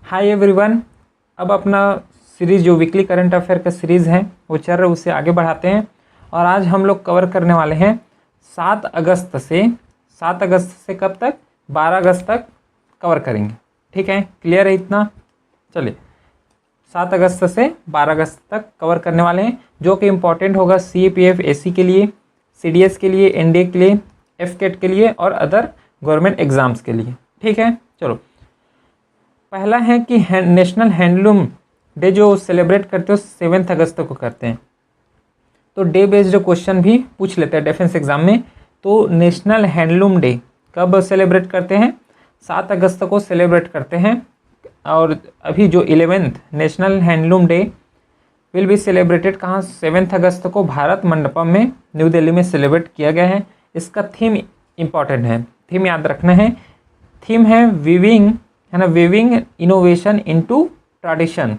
Hi everyone. अब अपना series जो वीकली करंट अफेयर का सीरीज़ है वो चल रहा है, उसे आगे बढ़ाते हैं। और आज हम लोग कवर करने वाले हैं 7 अगस्त से कब तक, 12 अगस्त तक कवर करेंगे। ठीक है, क्लियर है इतना? चलिए, 7 अगस्त से 12 अगस्त तक कवर करने वाले हैं, जो कि इम्पोर्टेंट होगा CAPF AC के लिए, CDS के लिए, NDA के लिए, FCAT के लिए और अदर गवर्नमेंट एग्ज़ाम्स के लिए। ठीक है, चलो पहला है कि नेशनल हैंडलूम डे जो सेलिब्रेट करते हो 7 अगस्त को करते हैं। तो डे बेस्ड क्वेश्चन भी पूछ लेते हैं डिफेंस एग्जाम में। तो नेशनल हैंडलूम डे कब सेलिब्रेट करते हैं? 7 अगस्त को सेलिब्रेट करते हैं। और अभी जो 11th national handloom day will be celebrated कहाँ? 7 अगस्त को भारत मंडपम में न्यू दिल्ली में सेलिब्रेट किया गया है। इसका थीम इम्पॉर्टेंट है, थीम याद रखना है। थीम है वीविंग, है ना, weaving innovation into tradition.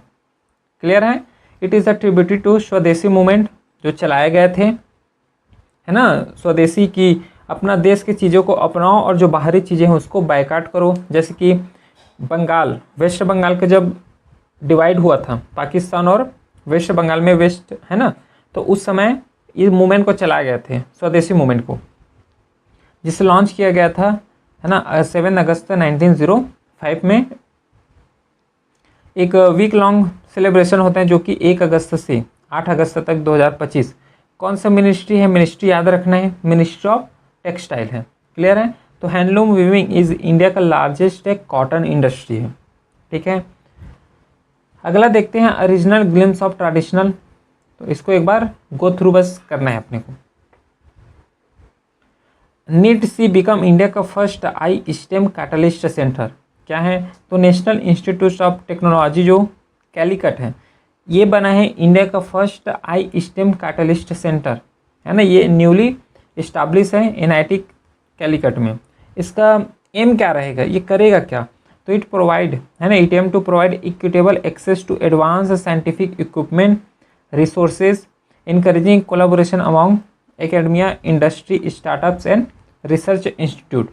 Clear है? It is a tribute to Swadeshi movement जो चलाए गए थे, है ना, स्वदेशी की अपना देश की चीज़ों को अपनाओ और जो बाहरी चीज़ें हैं उसको बायकाट करो। जैसे कि बंगाल, वेस्ट बंगाल का जब डिवाइड हुआ था पाकिस्तान और वेस्ट बंगाल में, वेस्ट है ना, तो उस समय इस मूवमेंट को चलाए गए थे, स्वदेशी मूवमेंट को, जिसे लॉन्च किया गया था, है ना, 7 अगस्त 1905 में। एक वीक लॉन्ग सेलिब्रेशन होते हैं जो कि 1 अगस्त से 8 अगस्त तक 2025। कौन सा मिनिस्ट्री है? मिनिस्ट्री याद रखना है, मिनिस्ट्री ऑफ टेक्सटाइल है। क्लियर है? तो हैंडलूम वीविंग इज इंडिया का लार्जेस्ट एक कॉटन इंडस्ट्री है। ठीक है, अगला देखते हैं ओरिजिनल ग्लिम्स ऑफ ट्रेडिशनल। तो इसको एक बार गो थ्रू बस करना है अपने को। नीट सी बिकम इंडिया का फर्स्ट आई स्टेम कैटलिस्ट सेंटर। क्या है? तो नेशनल इंस्टीट्यूट ऑफ टेक्नोलॉजी जो कैलिकट है, ये बना है इंडिया का फर्स्ट आई स्टेम कैटलिस्ट सेंटर, है ना। ये न्यूली इस्टाब्लिश है NIT कैलिकट में। इसका एम क्या रहेगा, ये करेगा क्या? तो इट प्रोवाइड, है ना, it aim to provide equitable access to advance scientific equipment resources, encouraging collaboration among academia, industry, startups and research institute.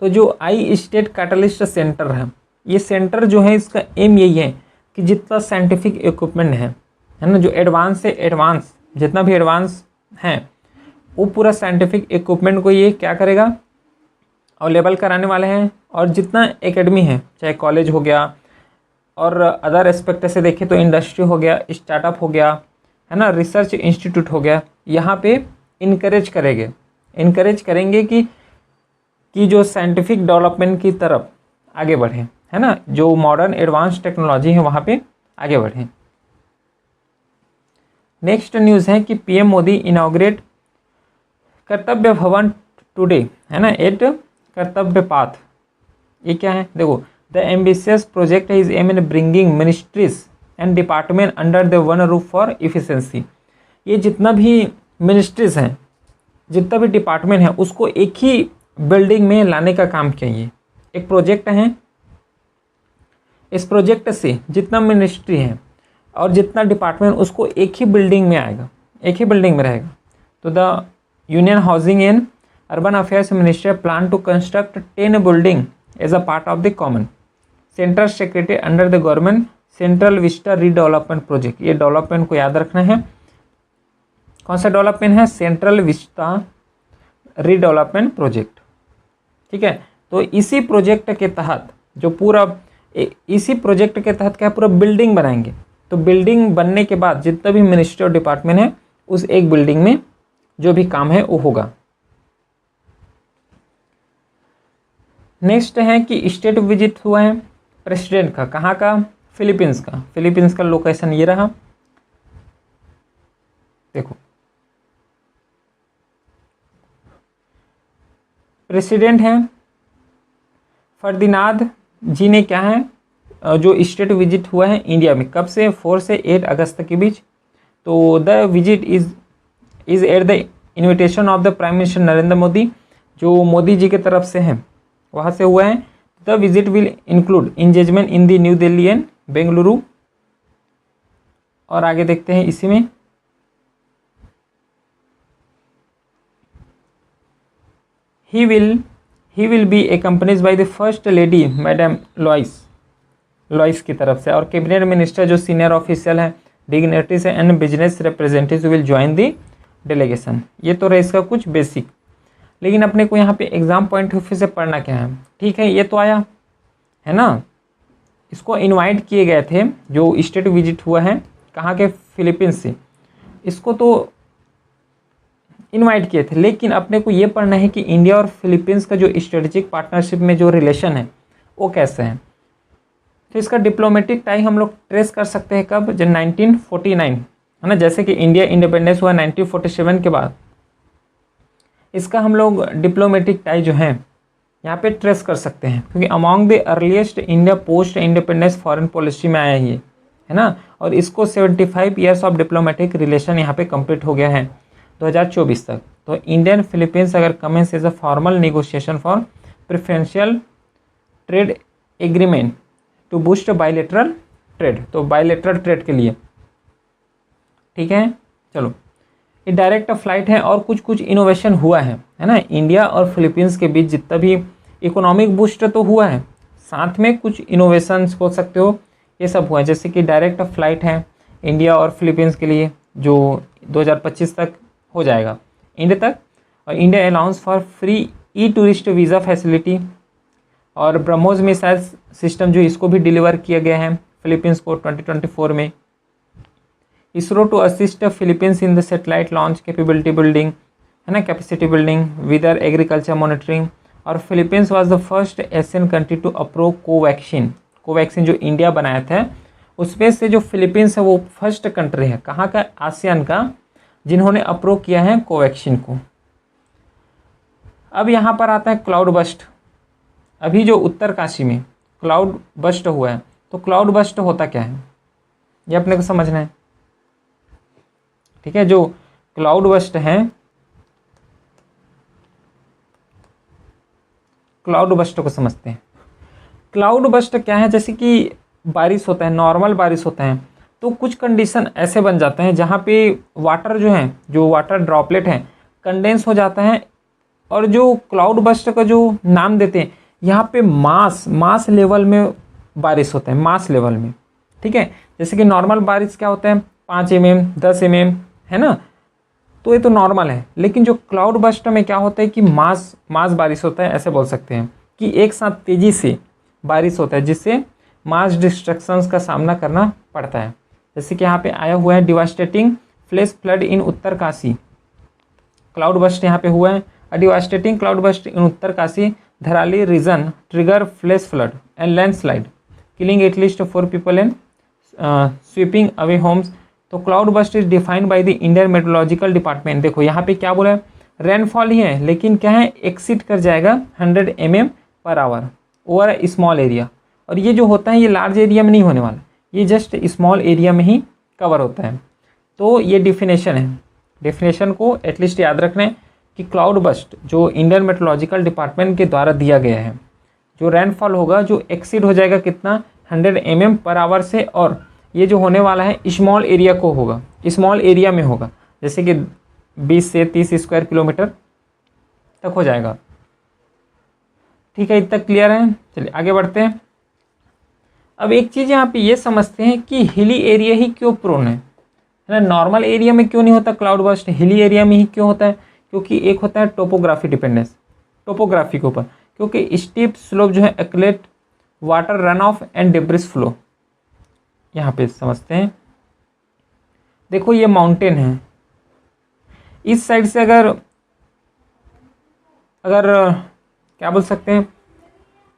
तो जो आई स्टेट कैटलिस्ट सेंटर है, ये सेंटर जो है इसका एम यही है कि जितना साइंटिफिक इक्विपमेंट है ना, जो एडवांस से एडवांस, जितना भी एडवांस है वो पूरा साइंटिफिक इक्विपमेंट को ये क्या करेगा, अवेलेबल कराने वाले हैं। और जितना एकेडमी है, चाहे कॉलेज हो गया और अदर एस्पेक्ट से देखें तो इंडस्ट्री हो गया, स्टार्टअप हो गया, है ना, रिसर्च इंस्टीट्यूट हो गया, यहाँ पे इनकरेज करेंगे कि जो साइंटिफिक डेवलपमेंट की तरफ आगे बढ़े, है ना, जो मॉडर्न एडवांस टेक्नोलॉजी है वहाँ पे आगे बढ़े। नेक्स्ट न्यूज़ है कि PM मोदी इनॉग्रेट कर्तव्य भवन टुडे, है ना, एट कर्तव्य पाथ। ये क्या है? देखो, the ambitious project is aim in bringing ministries and department under the one roof for efficiency. ये जितना भी मिनिस्ट्रीज हैं, जितना भी डिपार्टमेंट है, उसको एक ही बिल्डिंग में लाने का काम किया। ये एक प्रोजेक्ट है। इस प्रोजेक्ट से जितना मिनिस्ट्री है और जितना डिपार्टमेंट, उसको एक ही बिल्डिंग में आएगा, एक ही बिल्डिंग में रहेगा। तो the union housing and urban affairs ministry plan to construct 10 building as a part of the common central secretary under the government central vista redevelopment project. ये डेवलपमेंट को याद रखना है। कौन सा डेवलपमेंट है? Central vista redevelopment project. ठीक है, तो इसी प्रोजेक्ट के तहत जो पूरा, इसी प्रोजेक्ट के तहत क्या पूरा बिल्डिंग बनाएंगे। तो बिल्डिंग बनने के बाद जितना भी मिनिस्ट्री और डिपार्टमेंट है, उस एक बिल्डिंग में जो भी काम है वो होगा। नेक्स्ट है कि स्टेट विजिट हुआ है प्रेसिडेंट का, कहाँ का? फिलीपींस का। फिलीपींस का लोकेशन ये रहा, देखो, प्रेसिडेंट हैं फर्दिनांद जी ने क्या है, जो स्टेट विजिट हुआ है इंडिया में, कब से? 4 से 8 अगस्त के बीच। तो the visit is at the invitation of the prime minister Narendra Modi, जो मोदी जी के तरफ से हैं, वहाँ से हुआ है। The visit will include engagement in the new Delhi and Bengaluru. और आगे देखते हैं इसी में, he will be accompanied by the first lady Madam Lois, लॉइस की तरफ से, और कैबिनेट मिनिस्टर जो सीनियर ऑफिशियल हैं, dignitaries and business representative will join the delegation. ये तो रहा इसका कुछ बेसिक। लेकिन अपने को यहाँ पे एग्जाम पॉइंट ऑफ व्यू से पढ़ना क्या है, ठीक है, ये तो आया है ना। इसको इनवाइट किए गए थे, जो स्टेट विजिट हुआ है कहाँ के, फिलीपींस से, इसको तो इनवाइट किए थे। लेकिन अपने को ये पढ़ना है कि इंडिया और फिलीपींस का जो स्ट्रेटेजिक पार्टनरशिप में जो रिलेशन है वो कैसे है। तो इसका डिप्लोमेटिक टाई हम लोग ट्रेस कर सकते हैं कब, जब 1949 है ना, जैसे कि इंडिया इंडिपेंडेंस हुआ 1947 के बाद, इसका हम लोग डिप्लोमेटिक टाई जो है यहाँ पे ट्रेस कर सकते हैं, क्योंकि among the earliest India post independence foreign policy में आया ये है ना। और इसको 75 ईयर्स ऑफ डिप्लोमेटिक रिलेशन यहाँ पे कंप्लीट हो गया है 2024 तक। तो इंडियन फिलीपींस अगर commence as a formal negotiation for preferential trade agreement to boost bilateral trade, तो बायलैटरल ट्रेड के लिए, ठीक है। चलो, ये डायरेक्ट फ्लाइट है और कुछ कुछ इनोवेशन हुआ है ना। इंडिया और फिलीपींस के बीच जितना भी इकोनॉमिक बूस्ट तो हुआ है, साथ में कुछ इनोवेशंस हो सकते हो, ये सब हुआ है। जैसे कि डायरेक्ट फ्लाइट है इंडिया और फिलीपींस के लिए, जो 2025 तक हो जाएगा इंडिया तक, और India allowance for free E tourist visa facility, और ब्रह्मोस मिसाइल सिस्टम जो इसको भी डिलीवर किया गया है फिलीपींस को 2024 में। ISRO to assist Philippines in the satellite launch capability building है ना, capacity building, weather agriculture monitoring. और Philippines was the first Asian country to approve Covaxin. Covaxin जो इंडिया बनाया था उसमें से जो फिलीपींस है वो फर्स्ट कंट्री है, कहाँ का, आसियान का, जिन्होंने अप्रूव किया है कोवैक्सीन को। अब यहाँ पर आता है क्लाउड बस्ट। अभी जो उत्तरकाशी में क्लाउड बस्ट हुआ है, तो क्लाउड बस्ट होता क्या है ये अपने को समझना है, ठीक है। जो क्लाउड बस्ट है, क्लाउड बस्ट को समझते हैं। क्लाउड बस्ट क्या है, जैसे कि बारिश होता है, नॉर्मल बारिश होता है, तो कुछ कंडीशन ऐसे बन जाते हैं जहाँ पे वाटर जो है, जो वाटर ड्रॉपलेट है, कंडेंस हो जाता है। और जो क्लाउड बस्ट का जो नाम देते हैं, यहाँ पे मास लेवल में बारिश होता है, मास लेवल में, ठीक है। जैसे कि नॉर्मल बारिश क्या होता है, 5 mm 10 mm है ना, तो ये तो नॉर्मल है। लेकिन जो क्लाउड बस्ट में क्या होता है कि मास बारिश होता है, ऐसे बोल सकते हैं कि एक साथ तेज़ी से बारिश होता है, जिससे मास डिस्ट्रक्शंस का सामना करना पड़ता है। जैसे कि यहाँ पे आया हुआ है devastating flash flood in Uttarkashi, cloud burst यहाँ पे हुआ है। Devastating cloud burst in Uttarkashi Dharali region trigger flash flood and landslide killing at least 4 people and sweeping away homes. तो cloud burst is defined by the Indian meteorological department. देखो यहाँ पे क्या बोला है, रेनफॉल ही है, लेकिन क्या है, एक्सीड कर जाएगा 100 mm/hour ओवर स्मॉल एरिया। और ये जो होता है ये लार्ज एरिया में नहीं होने वाला, ये जस्ट स्मॉल एरिया में ही कवर होता है। तो ये डिफिनेशन है, डिफिनेशन को एटलीस्ट याद रखना है कि क्लाउड बस्ट जो इंडियन मेट्रोलॉजिकल डिपार्टमेंट के द्वारा दिया गया है, जो रेनफॉल होगा जो एक्सीड हो जाएगा कितना, 100 mm/hour से, और ये जो होने वाला है स्मॉल एरिया को होगा, स्मॉल एरिया में होगा, जैसे कि 20 से 30 स्क्वायर किलोमीटर तक हो जाएगा, ठीक है। इतना क्लियर है, चलिए आगे बढ़ते हैं। अब एक चीज़ यहाँ पे ये समझते हैं कि हिली एरिया ही क्यों प्रोन है ना, नॉर्मल एरिया में क्यों नहीं होता क्लाउड बस्ट, हिली एरिया में ही क्यों होता है, क्योंकि एक होता है टोपोग्राफी डिपेंडेंस, टोपोग्राफी के ऊपर, क्योंकि स्टीप स्लोप जो है accelerate water run off and debris flow, यहाँ पे समझते हैं। देखो ये माउंटेन है, इस साइड से अगर क्या बोल सकते हैं,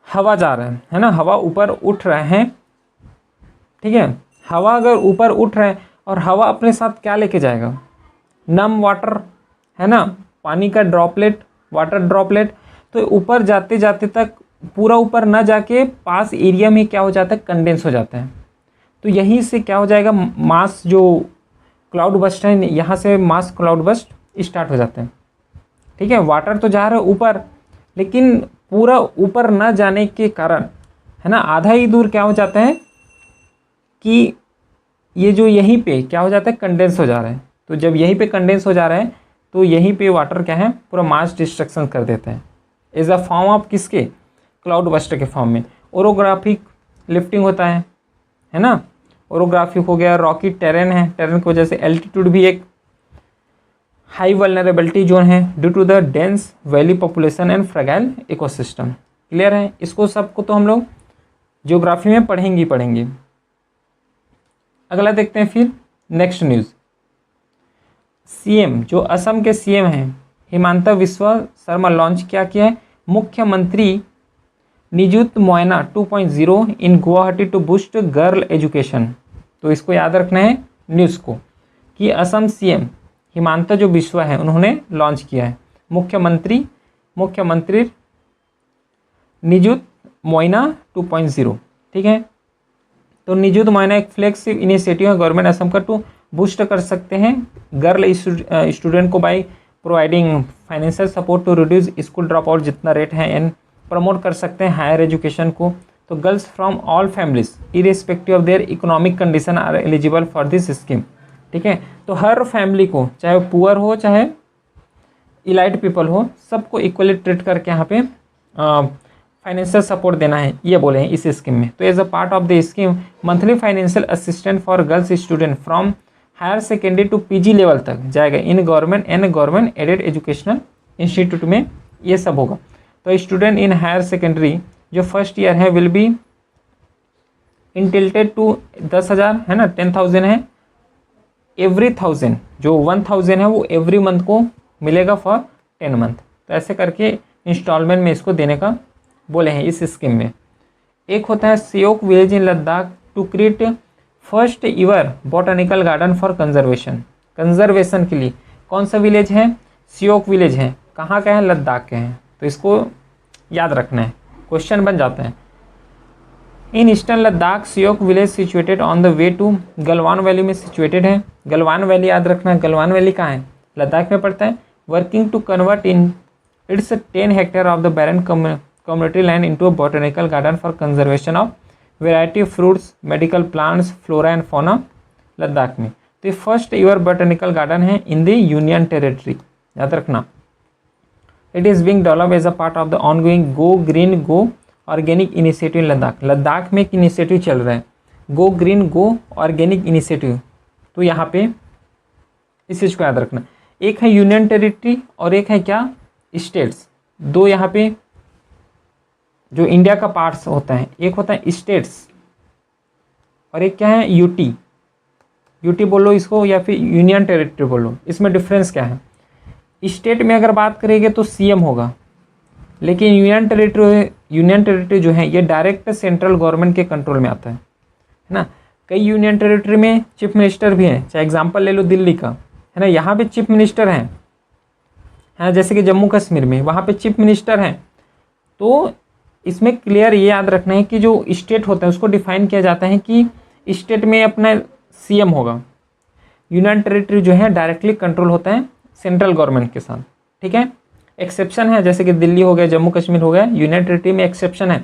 हवा जा रहा है ना, हवा ऊपर उठ रहे हैं, ठीक है। हवा अगर ऊपर उठ रहा है और हवा अपने साथ क्या लेके जाएगा, नम वाटर है ना, पानी का ड्रॉपलेट, वाटर ड्रॉपलेट। तो ऊपर जाते जाते तक पूरा ऊपर ना जाके पास एरिया में क्या हो जाता है, कंडेंस हो जाता है। तो यहीं से क्या हो जाएगा, मास जो क्लाउड बस्ट है, यहाँ से मास क्लाउड बस्ट स्टार्ट हो जाते हैं, ठीक है। वाटर तो जा रहा है ऊपर, लेकिन पूरा ऊपर ना जाने के कारण है ना, आधा ही दूर क्या हो जाता है कि ये जो यहीं पे क्या हो जाता है, कंडेंस हो जा रहा है। तो जब यहीं पे कंडेंस हो जा रहा है तो यहीं पे वाटर क्या है, पूरा मास डिस्ट्रक्शन कर देते हैं एज अ फॉर्म ऑफ किसके, क्लाउड बस्ट के फॉर्म में। ओरोग्राफिक लिफ्टिंग होता है ना। ओरोग्राफी हो गया, रॉकी टेरेन है, टेरेन की वजह से एल्टीट्यूड भी एक हाई वल्नरेबिलिटी जोन है due to the dense valley population and fragile ecosystem. Clear है, इसको सबको तो हम लोग ज्योग्राफी में पढ़ेंगे ही पढ़ेंगे। अगला देखते हैं फिर नेक्स्ट न्यूज़। सीएम जो असम के सीएम हैं हिमांता विश्व शर्मा लॉन्च क्या किया है, मुख्यमंत्री Nijut Moina 2.0 in Guwahati to boost girl education. तो इसको याद रखना है न्यूज़ को कि असम सीएम हिमांता जो विश्वा है उन्होंने लॉन्च किया है मुख्यमंत्री निजुत मोयना 2.0। ठीक है, तो निजुत मोयना एक फ्लैगशिप इनिशिएटिव है गवर्नमेंट असम का टू बूस्ट कर सकते हैं गर्ल स्टूडेंट को by providing financial support to reduce school drop out जितना रेट है एंड प्रमोट कर सकते हैं हायर एजुकेशन को। तो girls from all families irrespective of their economic condition are eligible for this scheme. ठीक है, तो हर फैमिली को चाहे वो पुअर हो चाहे इलाइट पीपल हो सबको इक्वली ट्रीट करके यहाँ पे फाइनेंशियल सपोर्ट देना है, ये बोले हैं इस स्कीम में। तो as a part of the scheme monthly financial assistant for girls student from higher secondary to PG level तक जाएगा in government and government aided educational institute में, ये सब होगा। तो स्टूडेंट इन हायर सेकेंडरी जो फर्स्ट ईयर है will be entitled to 10,000 है ना, 10,000 है एवरी 1,000, जो 1,000 है वो एवरी मंथ को मिलेगा फॉर 10 मंथ। तो ऐसे करके इंस्टॉलमेंट में इसको देने का बोले हैं इस स्कीम में। एक होता है Shyok village in Ladakh to create first ever botanical garden for conservation के लिए। कौन सा विलेज है, सियोक विलेज है, कहाँ का है, लद्दाख के हैं। तो इसको याद रखना है, क्वेश्चन बन जाता है। In eastern Ladakh Shyok village situated on the way to Galwan valley में सिचुएटेड है। गलवान वैली याद रखना है, गलवान वैली कहाँ है, लद्दाख में पड़ता है। Working to convert in its 10 hectare of the barren community land into a botanical garden for conservation of variety of fruits medical plants flora and fauna Ladakh में। तो ये फर्स्ट ईवर बॉटनिकल गार्डन है in the union territory, याद रखना। It is being developed as a part of the ongoing go green go organic initiative in Ladakh. Ladakh में एक initiative चल रहा है go green go organic initiative. तो यहाँ पे इस चीज़ को याद रखना, एक है यूनियन टेरिटरी और एक है क्या, स्टेट्स। दो यहाँ पे जो इंडिया का पार्ट्स होता है, एक होता है स्टेट्स और एक क्या है यूटी। यूटी बोलो इसको या फिर यूनियन टेरिटरी बोलो, इसमें डिफरेंस क्या है। स्टेट में अगर बात करेंगे तो सीएम होगा, लेकिन यूनियन टेरिटरी जो है ये डायरेक्ट सेंट्रल गवर्नमेंट के कंट्रोल में आता है ना। कई यूनियन टेरिटरी में चीफ मिनिस्टर भी हैं, चाहे एग्जांपल ले लो दिल्ली का, है ना, यहाँ पे चीफ मिनिस्टर हैं, है जैसे कि जम्मू कश्मीर में वहाँ पे चीफ मिनिस्टर हैं। तो इसमें क्लियर ये याद रखना है कि जो स्टेट होता है उसको डिफाइन किया जाता है कि स्टेट में अपना सीएम होगा, यूनियन टेरिटरी जो है डायरेक्टली कंट्रोल होता है सेंट्रल गवर्नमेंट के साथ। ठीक है, एक्सेप्शन है जैसे कि दिल्ली हो गया, जम्मू कश्मीर हो गया, यूनियन टेरिटरी में एक्सेप्शन है।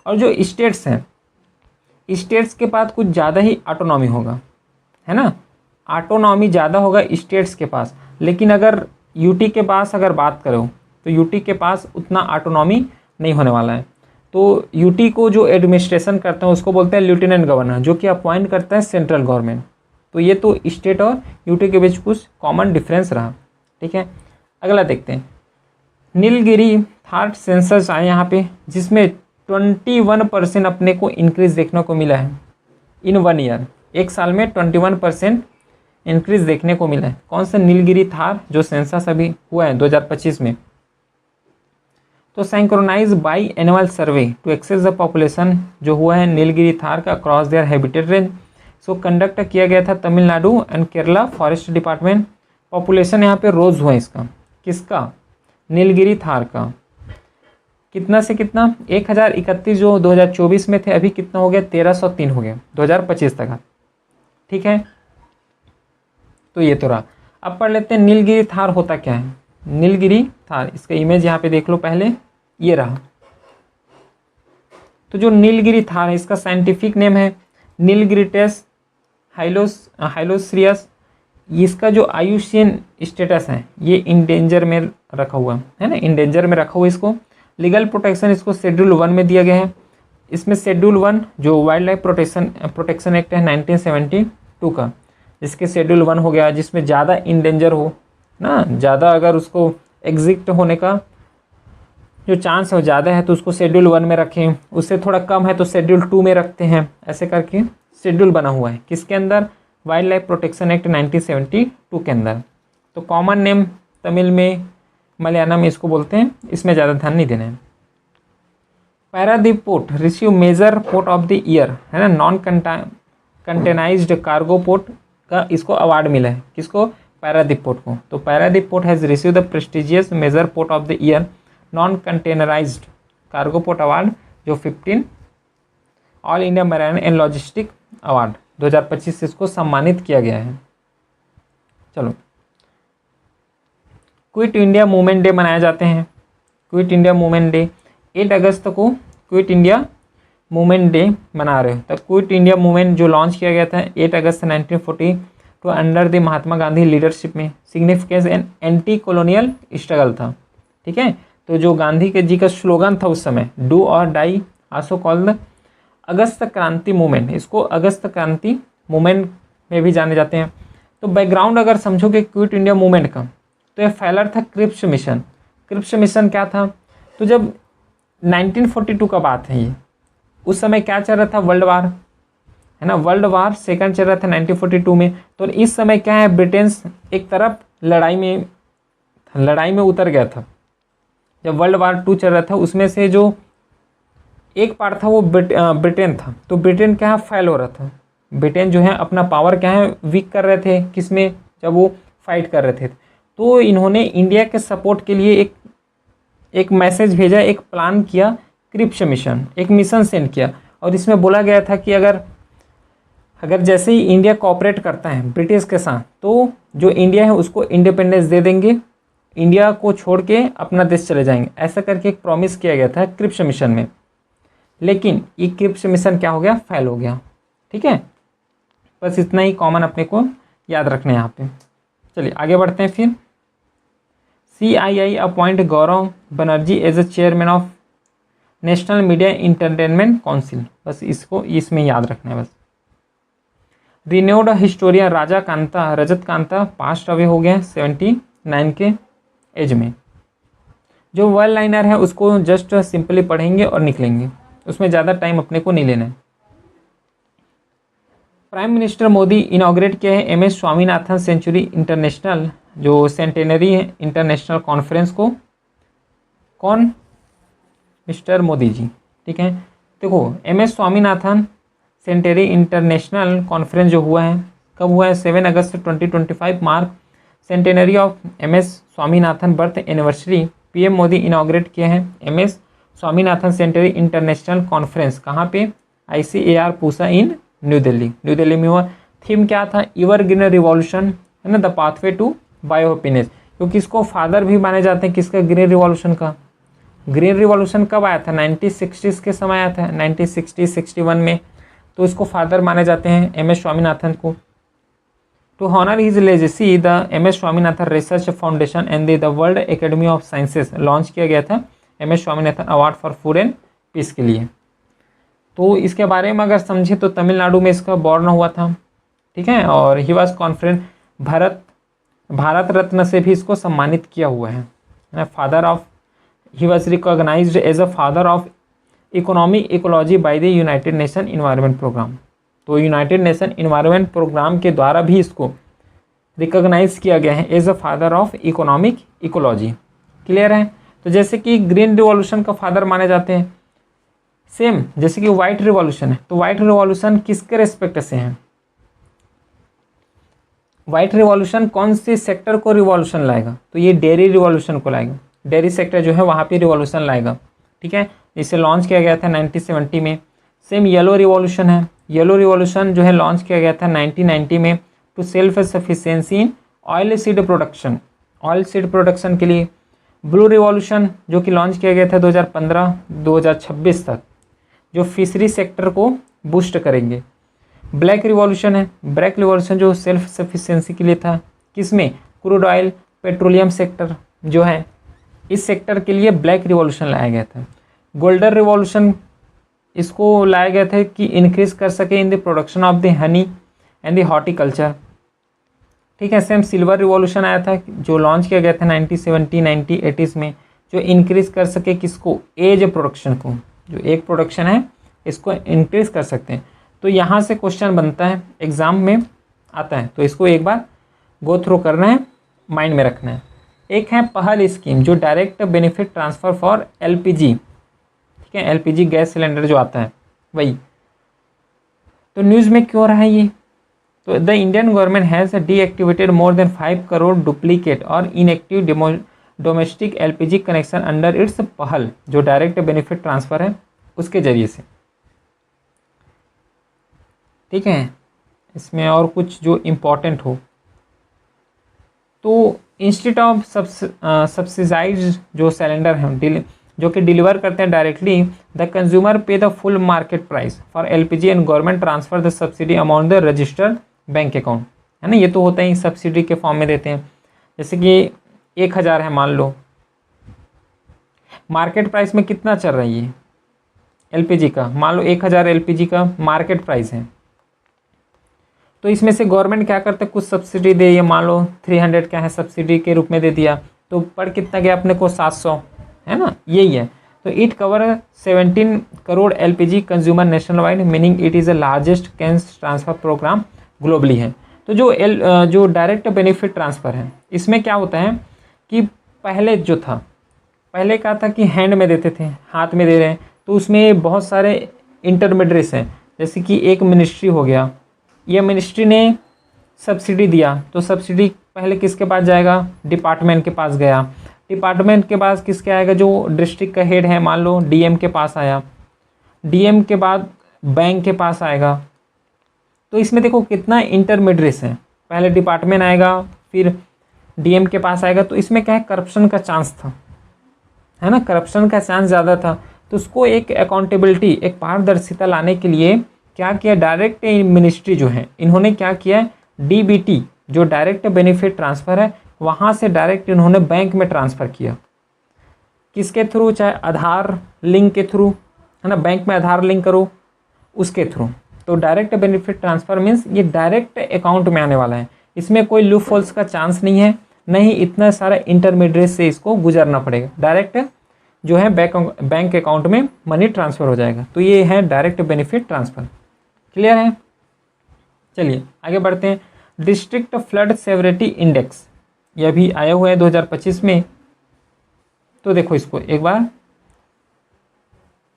और जो स्टेट्स हैं, स्टेट्स के पास कुछ ज़्यादा ही ऑटोनॉमी होगा, है ना, ऑटोनॉमी ज़्यादा होगा स्टेट्स के पास। लेकिन अगर यूटी के पास अगर बात करो तो यूटी के पास उतना ऑटोनॉमी नहीं होने वाला है। तो यूटी को जो एडमिनिस्ट्रेशन करते हैं उसको बोलते हैं लेफ्टिनेंट गवर्नर, जो कि अपॉइंट करता है सेंट्रल गवर्नमेंट। तो ये तो स्टेट और यूटी के बीच कुछ कॉमन डिफरेंस रहा। ठीक है, अगला देखते हैं। नीलगिरी थार सेंसस आए यहाँ पे, जिसमें 21% अपने को इंक्रीज देखने को मिला है इन 1 ईयर। एक साल में 21% इंक्रीज देखने को मिला है। कौन सा, नीलगिरी थार जो सेंसस अभी हुआ है 2025 में। तो synchronize biannual survey to access the population जो हुआ है नीलगिरी थार का cross their habitat range, so conduct किया गया था Tamil Nadu and Kerala forest department. Population यहाँ पे रोज हुआ इसका, किसका, नीलगिरी थार का। कितना से कितना, 1031 जो 2024 में थे, अभी कितना हो गया, 1303 हो गया 2025 तक। ठीक है, तो ये तो रहा। अब पढ़ लेते हैं नीलगिरी थार होता क्या है। नीलगिरी थार, इसका इमेज यहाँ पे देख लो पहले, ये रहा। तो जो नीलगिरी थार है इसका साइंटिफिक नेम है नीलगिरिटेस हाइलोसियस। इसका जो आयुषियन स्टेटस है ये इंडेंजर में रखा हुआ है ना, इंडेंजर में रखा हुआ। इसको लीगल प्रोटेक्शन इसको शेड्यूल 1 में दिया गया है। इसमें शेड्यूल 1 जो वाइल्ड लाइफ प्रोटेक्शन एक्ट है 1972 का, जिसके शेड्यूल 1 हो गया, जिसमें ज़्यादा इंडेंजर हो ना, ज़्यादा अगर उसको एग्जिस्ट होने का जो चांस है ज़्यादा है तो उसको शेड्यूल 1 में रखें, उससे थोड़ा कम है तो शेड्यूल 2 में रखते हैं, ऐसे करके शेड्यूल बना हुआ है। किसके अंदर? वाइल्ड लाइफ प्रोटेक्शन एक्ट 1972 के अंदर। तो कॉमन नेम तमिल में, मलयालम में इसको बोलते हैं, इसमें ज़्यादा ध्यान नहीं देना है। Paradip port receive major port of the year, है ना, नॉन कंटेनाइज्ड कार्गो पोर्ट का इसको अवार्ड मिला है। किसको? पारादीप पोर्ट को। तो Paradip port has receive the prestigious major port of the year non containerized cargo port award, जो 15 all India marine and logistic award 2025 से इसको सम्मानित किया गया है। चलो, क्विट इंडिया मूवमेंट डे मनाए जाते हैं। क्विट इंडिया मूवमेंट डे 8 अगस्त को क्विट इंडिया मूवमेंट डे मना रहे हो। तब क्विट इंडिया मूवमेंट जो लॉन्च किया गया था 8 अगस्त 1940 तो under the Mahatma Gandhi leadership में, significance and anti colonial struggle था। ठीक है, तो जो गांधी के जी का स्लोगन था उस समय, डू और डाई, आल्सो कॉल्ड अगस्त क्रांति मूवमेंट, इसको अगस्त क्रांति मूवमेंट में भी जाने जाते हैं। तो बैकग्राउंड अगर समझोगे क्विट इंडिया मूवमेंट का, तो यह फेलर था क्रिप्स मिशन। क्रिप्स मिशन क्या था? तो जब 1942 का बात है ये, उस समय क्या चल रहा था? वर्ल्ड वार, है ना, वर्ल्ड वार सेकंड चल रहा था 1942 में। तो इस समय क्या है, ब्रिटेन एक तरफ लड़ाई में उतर गया था। जब वर्ल्ड वार 2 चल रहा था, उसमें से जो एक पार्ट था वो ब्रिटेन था। तो ब्रिटेन क्या है, फेल हो रहा था। ब्रिटेन जो है अपना पावर क्या है, वीक कर रहे थे, किसमें? जब वो फाइट कर रहे थे। तो इन्होंने इंडिया के सपोर्ट के लिए एक मैसेज भेजा, एक प्लान किया, क्रिप्स मिशन, एक मिशन सेंड किया। और इसमें बोला गया था कि अगर जैसे ही इंडिया कोऑपरेट करता है ब्रिटिश के साथ, तो जो इंडिया है उसको इंडिपेंडेंस दे देंगे, इंडिया को छोड़ के अपना देश चले जाएंगे, ऐसा करके एक प्रॉमिस किया गया था क्रिप्स मिशन में। लेकिन ये क्रिप्स मिशन क्या हो गया? फेल हो गया। ठीक है, बस इतना ही कॉमन अपने को याद रखना है यहाँ पे। चलिए आगे बढ़ते हैं। फिर CII appoint Gaurav Banerjee as a chairman of national media entertainment council, बस इसको इसमें याद रखना है बस। Renowned historian Rajat Kanta passed away हो गए 79 के एज में। जो वन लाइनर है उसको जस्ट सिंपली पढ़ेंगे और निकलेंगे, उसमें ज़्यादा टाइम अपने को नहीं लेना है। प्राइम मिनिस्टर मोदी इनॉग्रेट किया है MS स्वामीनाथन सेंचुरी इंटरनेशनल, जो सेंटेनरी है इंटरनेशनल कॉन्फ्रेंस को। कौन? मिस्टर मोदी जी। ठीक है, देखो MS Swaminathan centenary international conference जो हुआ है, कब हुआ है? 7 अगस्त 2025 mark centenary of MS Swaminathan birth anniversary. PM Modi inaugurate किए हैं MS Swaminathan centenary international conference. कहाँ पे? ICAR पूसा इन न्यू दिल्ली में हुआ। थीम क्या था? एवरग्रीन रिवॉल्यूशन, है ना, the pathway to bio happiness, क्योंकि इसको फादर भी माने जाते हैं। किसका? ग्रीन रिवॉल्यूशन का। ग्रीन रिवॉल्यूशन कब आया था? 1960s के समय आया था, 1960-61 में। तो इसको फादर माने जाते हैं MS स्वामीनाथन को। To honour his legacy the MS Swaminathan research foundation and the world academy of sciences launch किया गया था MS Swaminathan award for food and peace के लिए। तो इसके बारे में अगर समझे तो तमिलनाडु में इसका बॉर्न हुआ था। ठीक है, और he was conference Bharat Ratna से भी इसको सम्मानित किया हुआ है। Father of, he was recognized as a father of economic ecology by the United Nation environment programme. तो यूनाइटेड नेशन इन्वायरमेंट प्रोग्राम के द्वारा भी इसको रिकॉग्नाइज किया गया है as a father of economic ecology. Clear है? तो जैसे कि ग्रीन रिवॉल्यूशन का फादर माने जाते हैं, सेम जैसे कि व्हाइट रिवॉल्यूशन है, तो व्हाइट रिवॉल्यूशन किसके रेस्पेक्ट से है? व्हाइट रिवॉल्यूशन कौन से सेक्टर को रिवॉल्यूशन लाएगा? तो ये डेयरी रिवॉल्यूशन को लाएगा। डेयरी सेक्टर जो है वहाँ पे रिवॉल्यूशन लाएगा। ठीक है, इसे लॉन्च किया गया था 1970 में। सेम येलो रिवॉल्यूशन है, येलो रिवॉल्यूशन जो है लॉन्च किया गया था 1990 में to self sufficiency in oil seed production के लिए। ब्लू रिवॉल्यूशन जो कि लॉन्च किया गया था 2015-2026 तक, जो फिशरी सेक्टर को बूस्ट करेंगे। ब्लैक रिवॉल्यूशन है, ब्लैक रिवॉल्यूशन जो सेल्फ सफिशिएंसी के लिए था। किसमें? क्रूड ऑयल पेट्रोलियम सेक्टर जो है, इस सेक्टर के लिए ब्लैक रिवॉल्यूशन लाया गया था। गोल्डन रिवॉल्यूशन इसको लाया गया था कि इंक्रीज कर सके in the production of the honey and the horticulture. ठीक है, सेम सिल्वर रिवॉल्यूशन आया था जो लॉन्च किया गया था 1970 1980s में, जो इंक्रीज कर सके किसको, एज प्रोडक्शन को, जो एक प्रोडक्शन है इसको इंक्रीज कर सकते हैं। तो यहाँ से क्वेश्चन बनता है, एग्जाम में आता है, तो इसको एक बार गो थ्रू करना है, माइंड में रखना है। एक है पहल स्कीम जो direct benefit transfer for LPG, ठीक है, एलपीजी गैस सिलेंडर जो आता है वही। तो न्यूज़ में क्यों रहा है ये, तो the Indian government has deactivated more than 5 crore duplicate और inactive domestic LPG connection under its Pahal, जो डायरेक्ट बेनिफिट ट्रांसफ़र है उसके जरिए से। ठीक है, इसमें और कुछ जो इम्पोर्टेंट हो, तो इंस्टीट्यूट ऑफ सब्सिडाइज जो सिलेंडर हैं जो कि डिलीवर करते हैं डायरेक्टली, द कंज्यूमर पे the full market price for LPG and government transfer the subsidy amount the registered bank account, है ना। ये तो होता ही सब्सिडी के फॉर्म में देते हैं, जैसे कि 1000 है मान लो, मार्केट प्राइस में कितना चल रहा है ये एलपीजी का, मान लो 1000 एलपीजी का मार्केट प्राइस है, तो इसमें से गवर्नमेंट क्या करते हैं, कुछ सब्सिडी दे, ये मान लो 300 क्या है सब्सिडी के रूप में दे दिया, तो पर कितना गया अपने को 700, है ना, यही है। तो it cover 17 crore LPG consumer national wide, meaning it is the largest cash transfer programme globally है। तो जो डायरेक्ट बेनिफिट ट्रांसफ़र है, इसमें क्या होता है कि पहले जो था, पहले क्या था कि हैंड में देते थे, हाथ में दे रहे हैं, तो उसमें बहुत सारे इंटरमीडिएट्स हैं, जैसे कि एक मिनिस्ट्री हो गया, ये मिनिस्ट्री ने सब्सिडी दिया, तो सब्सिडी पहले किसके पास जाएगा, डिपार्टमेंट के पास गया, डिपार्टमेंट के पास किसके आएगा, जो डिस्ट्रिक्ट का हेड है, मान लो डीएम के पास आया, डीएम के बाद बैंक के पास आएगा। तो इसमें देखो कितना इंटरमीडिएट्स है, पहले डिपार्टमेंट आएगा फिर डीएम के पास आएगा, तो इसमें क्या है, करप्शन का चांस था, है ना, करप्शन का चांस ज़्यादा था। तो उसको एक अकाउंटेबिलिटी, एक पारदर्शिता लाने के लिए क्या किया, डायरेक्ट मिनिस्ट्री जो है इन्होंने क्या किया, डीबीटी जो डायरेक्ट बेनिफिट ट्रांसफ़र है, वहाँ से डायरेक्ट इन्होंने बैंक में ट्रांसफ़र किया, किसके थ्रू, चाहे आधार लिंक के थ्रू, है ना, बैंक में आधार लिंक करो उसके थ्रू। तो डायरेक्ट बेनिफिट ट्रांसफ़र मीन्स ये डायरेक्ट अकाउंट में आने वाला है, इसमें कोई लूप होल्स का चांस नहीं है, नहीं इतना सारा इंटरमीडिएट से इसको गुजरना पड़ेगा, डायरेक्ट जो है बैंक अकाउंट में मनी ट्रांसफ़र हो जाएगा। तो ये है डायरेक्ट बेनिफिट ट्रांसफ़र, क्लियर है। चलिए आगे बढ़ते हैं। डिस्ट्रिक्ट फ्लड सेवरिटी इंडेक्स, यह भी आया हुआ है 2025 में, तो देखो इसको एक बार।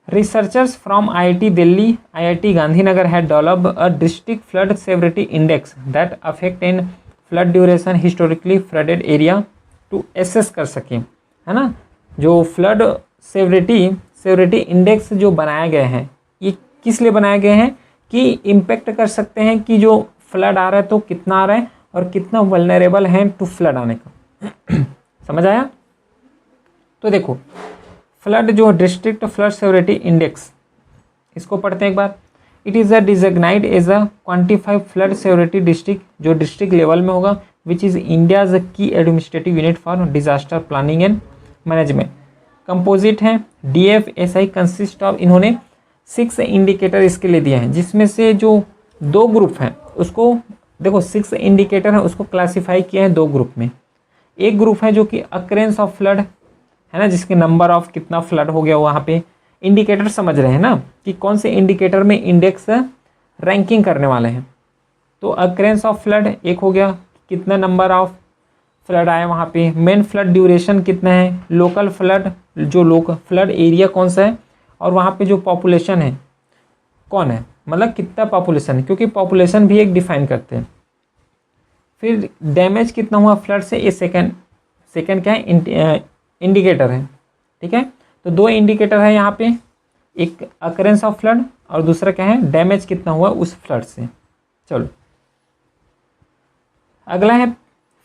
Researchers from IIT Delhi, IIT Gandhinagar had developed a district flood severity index that affect in flood duration historically flooded area to assess कर सकें, है ना। जो फ्लड सेवरिटी इंडेक्स जो बनाए गए हैं, ये किस लिए बनाए गए हैं कि इम्पेक्ट कर सकते हैं कि जो फ्लड आ रहा है तो कितना आ रहा है और कितना वल्नरेबल है टू फ्लड आने का समझ आया। तो देखो फ्लड जो डिस्ट्रिक्ट फ्लड सेवरिटी इंडेक्स, इसको पढ़ते हैं एक बार। It is a designed as a quantified flood severity district, जो डिस्ट्रिक्ट लेवल में होगा, विच इज़ इंडियाज की administrative unit for disaster planning and management. Composite है DFSI कंसिस्ट ऑफ, इन्होंने 6 इंडिकेटर इसके लिए दिए हैं, जिसमें से जो 2 ग्रुप हैं उसको देखो, 6 इंडिकेटर हैं उसको क्लासीफाई किया है 2 ग्रुप में। एक ग्रुप है जो कि अक्रेंस ऑफ फ्लड, है ना, जिसके नंबर ऑफ कितना फ्लड हो गया वहाँ पे इंडिकेटर समझ रहे हैं ना, कि कौन से इंडिकेटर में इंडेक्स रैंकिंग करने वाले हैं। तो अक्रेंस ऑफ फ्लड एक हो गया, कितना नंबर ऑफ फ्लड आया वहाँ पे, मेन फ्लड ड्यूरेशन कितना है, लोकल फ्लड जो फ्लड एरिया कौन सा है, और वहाँ पे जो पॉपुलेशन है कौन है, मतलब कितना पॉपुलेशन है, क्योंकि पॉपुलेशन भी एक डिफाइन करते हैं। फिर डैमेज कितना हुआ फ्लड से, ये सेकंड क्या है, इंडिकेटर है, ठीक है। तो 2 इंडिकेटर है यहाँ पे, एक अकरेंस ऑफ फ्लड और दूसरा क्या है, डैमेज कितना हुआ उस फ्लड से। चलो अगला है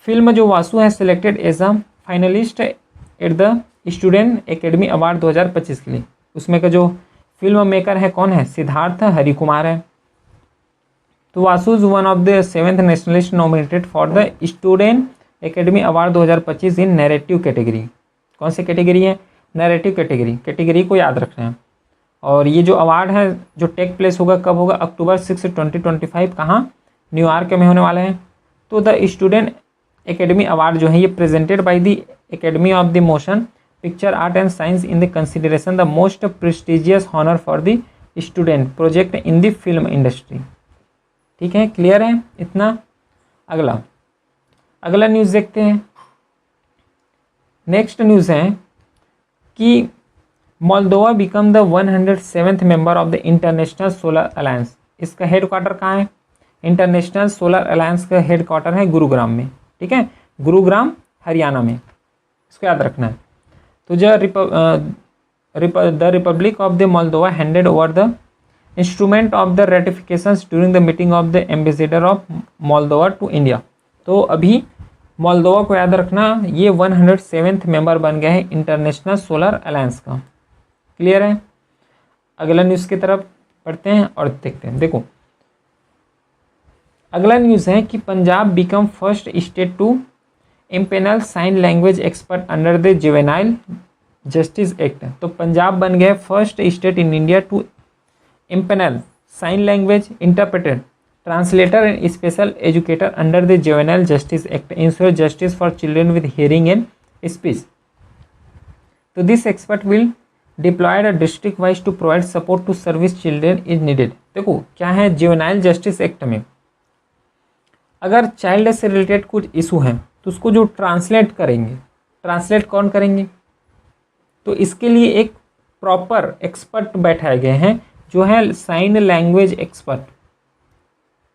फिल्म जो वासु है selected as a finalist at the student academy award 2025 के लिए, उसमें का जो फिल्म मेकर है कौन है, सिद्धार्थ हरिकुमार है। तो Vasu is one of the 7th nationalist nominated for the student academy award 2025 in narrative category. कौन सी कैटेगरी है, नैरेटिव कैटेगरी को याद रखना है। और ये जो अवार्ड है जो टेक प्लेस होगा कब होगा, अक्टूबर 6 2025, कहाँ, न्यूयॉर्क में होने वाला है। तो द स्टूडेंट एकेडमी अवार्ड जो है ये presented by the academy of the motion picture art and science in the consideration the most prestigious honour for the student project in the film industry. ठीक है, क्लियर है इतना। अगला news देखते हैं। नेक्स्ट न्यूज़ है कि Moldova become the 107th member of the international solar alliance. इसका हेड क्वार्टर कहाँ है, इंटरनेशनल सोलर अलायंस का हेड क्वार्टर है गुरुग्राम में। ठीक है, गुरुग्राम हरियाणा में, इसको याद रखना है। तो the republic of the Moldova handed over the instrument of the ratifications during the meeting of the ambassador of Moldova to India. तो अभी मोल्दोवा को याद रखना, ये 107th मेंबर बन गया है इंटरनेशनल सोलर अलायंस का। क्लियर है। अगला न्यूज़ की तरफ पढ़ते हैं और देखते हैं। देखो अगला न्यूज़ है कि Punjab become first state to empanel sign language expert under the juvenile justice act. तो पंजाब बन गया first state in India to empanel sign language interpreter translator and special educator under the juvenile justice act ensure justice for children with hearing and speech. तो this expert will deployed district wise to provide support to service children is needed. देखो क्या है, juvenile justice act में अगर child से related कुछ issue हैं तो उसको जो ट्रांसलेट करेंगे, ट्रांसलेट कौन करेंगे, तो इसके लिए एक प्रॉपर एक्सपर्ट बैठाए गए हैं जो है साइन लैंग्वेज एक्सपर्ट।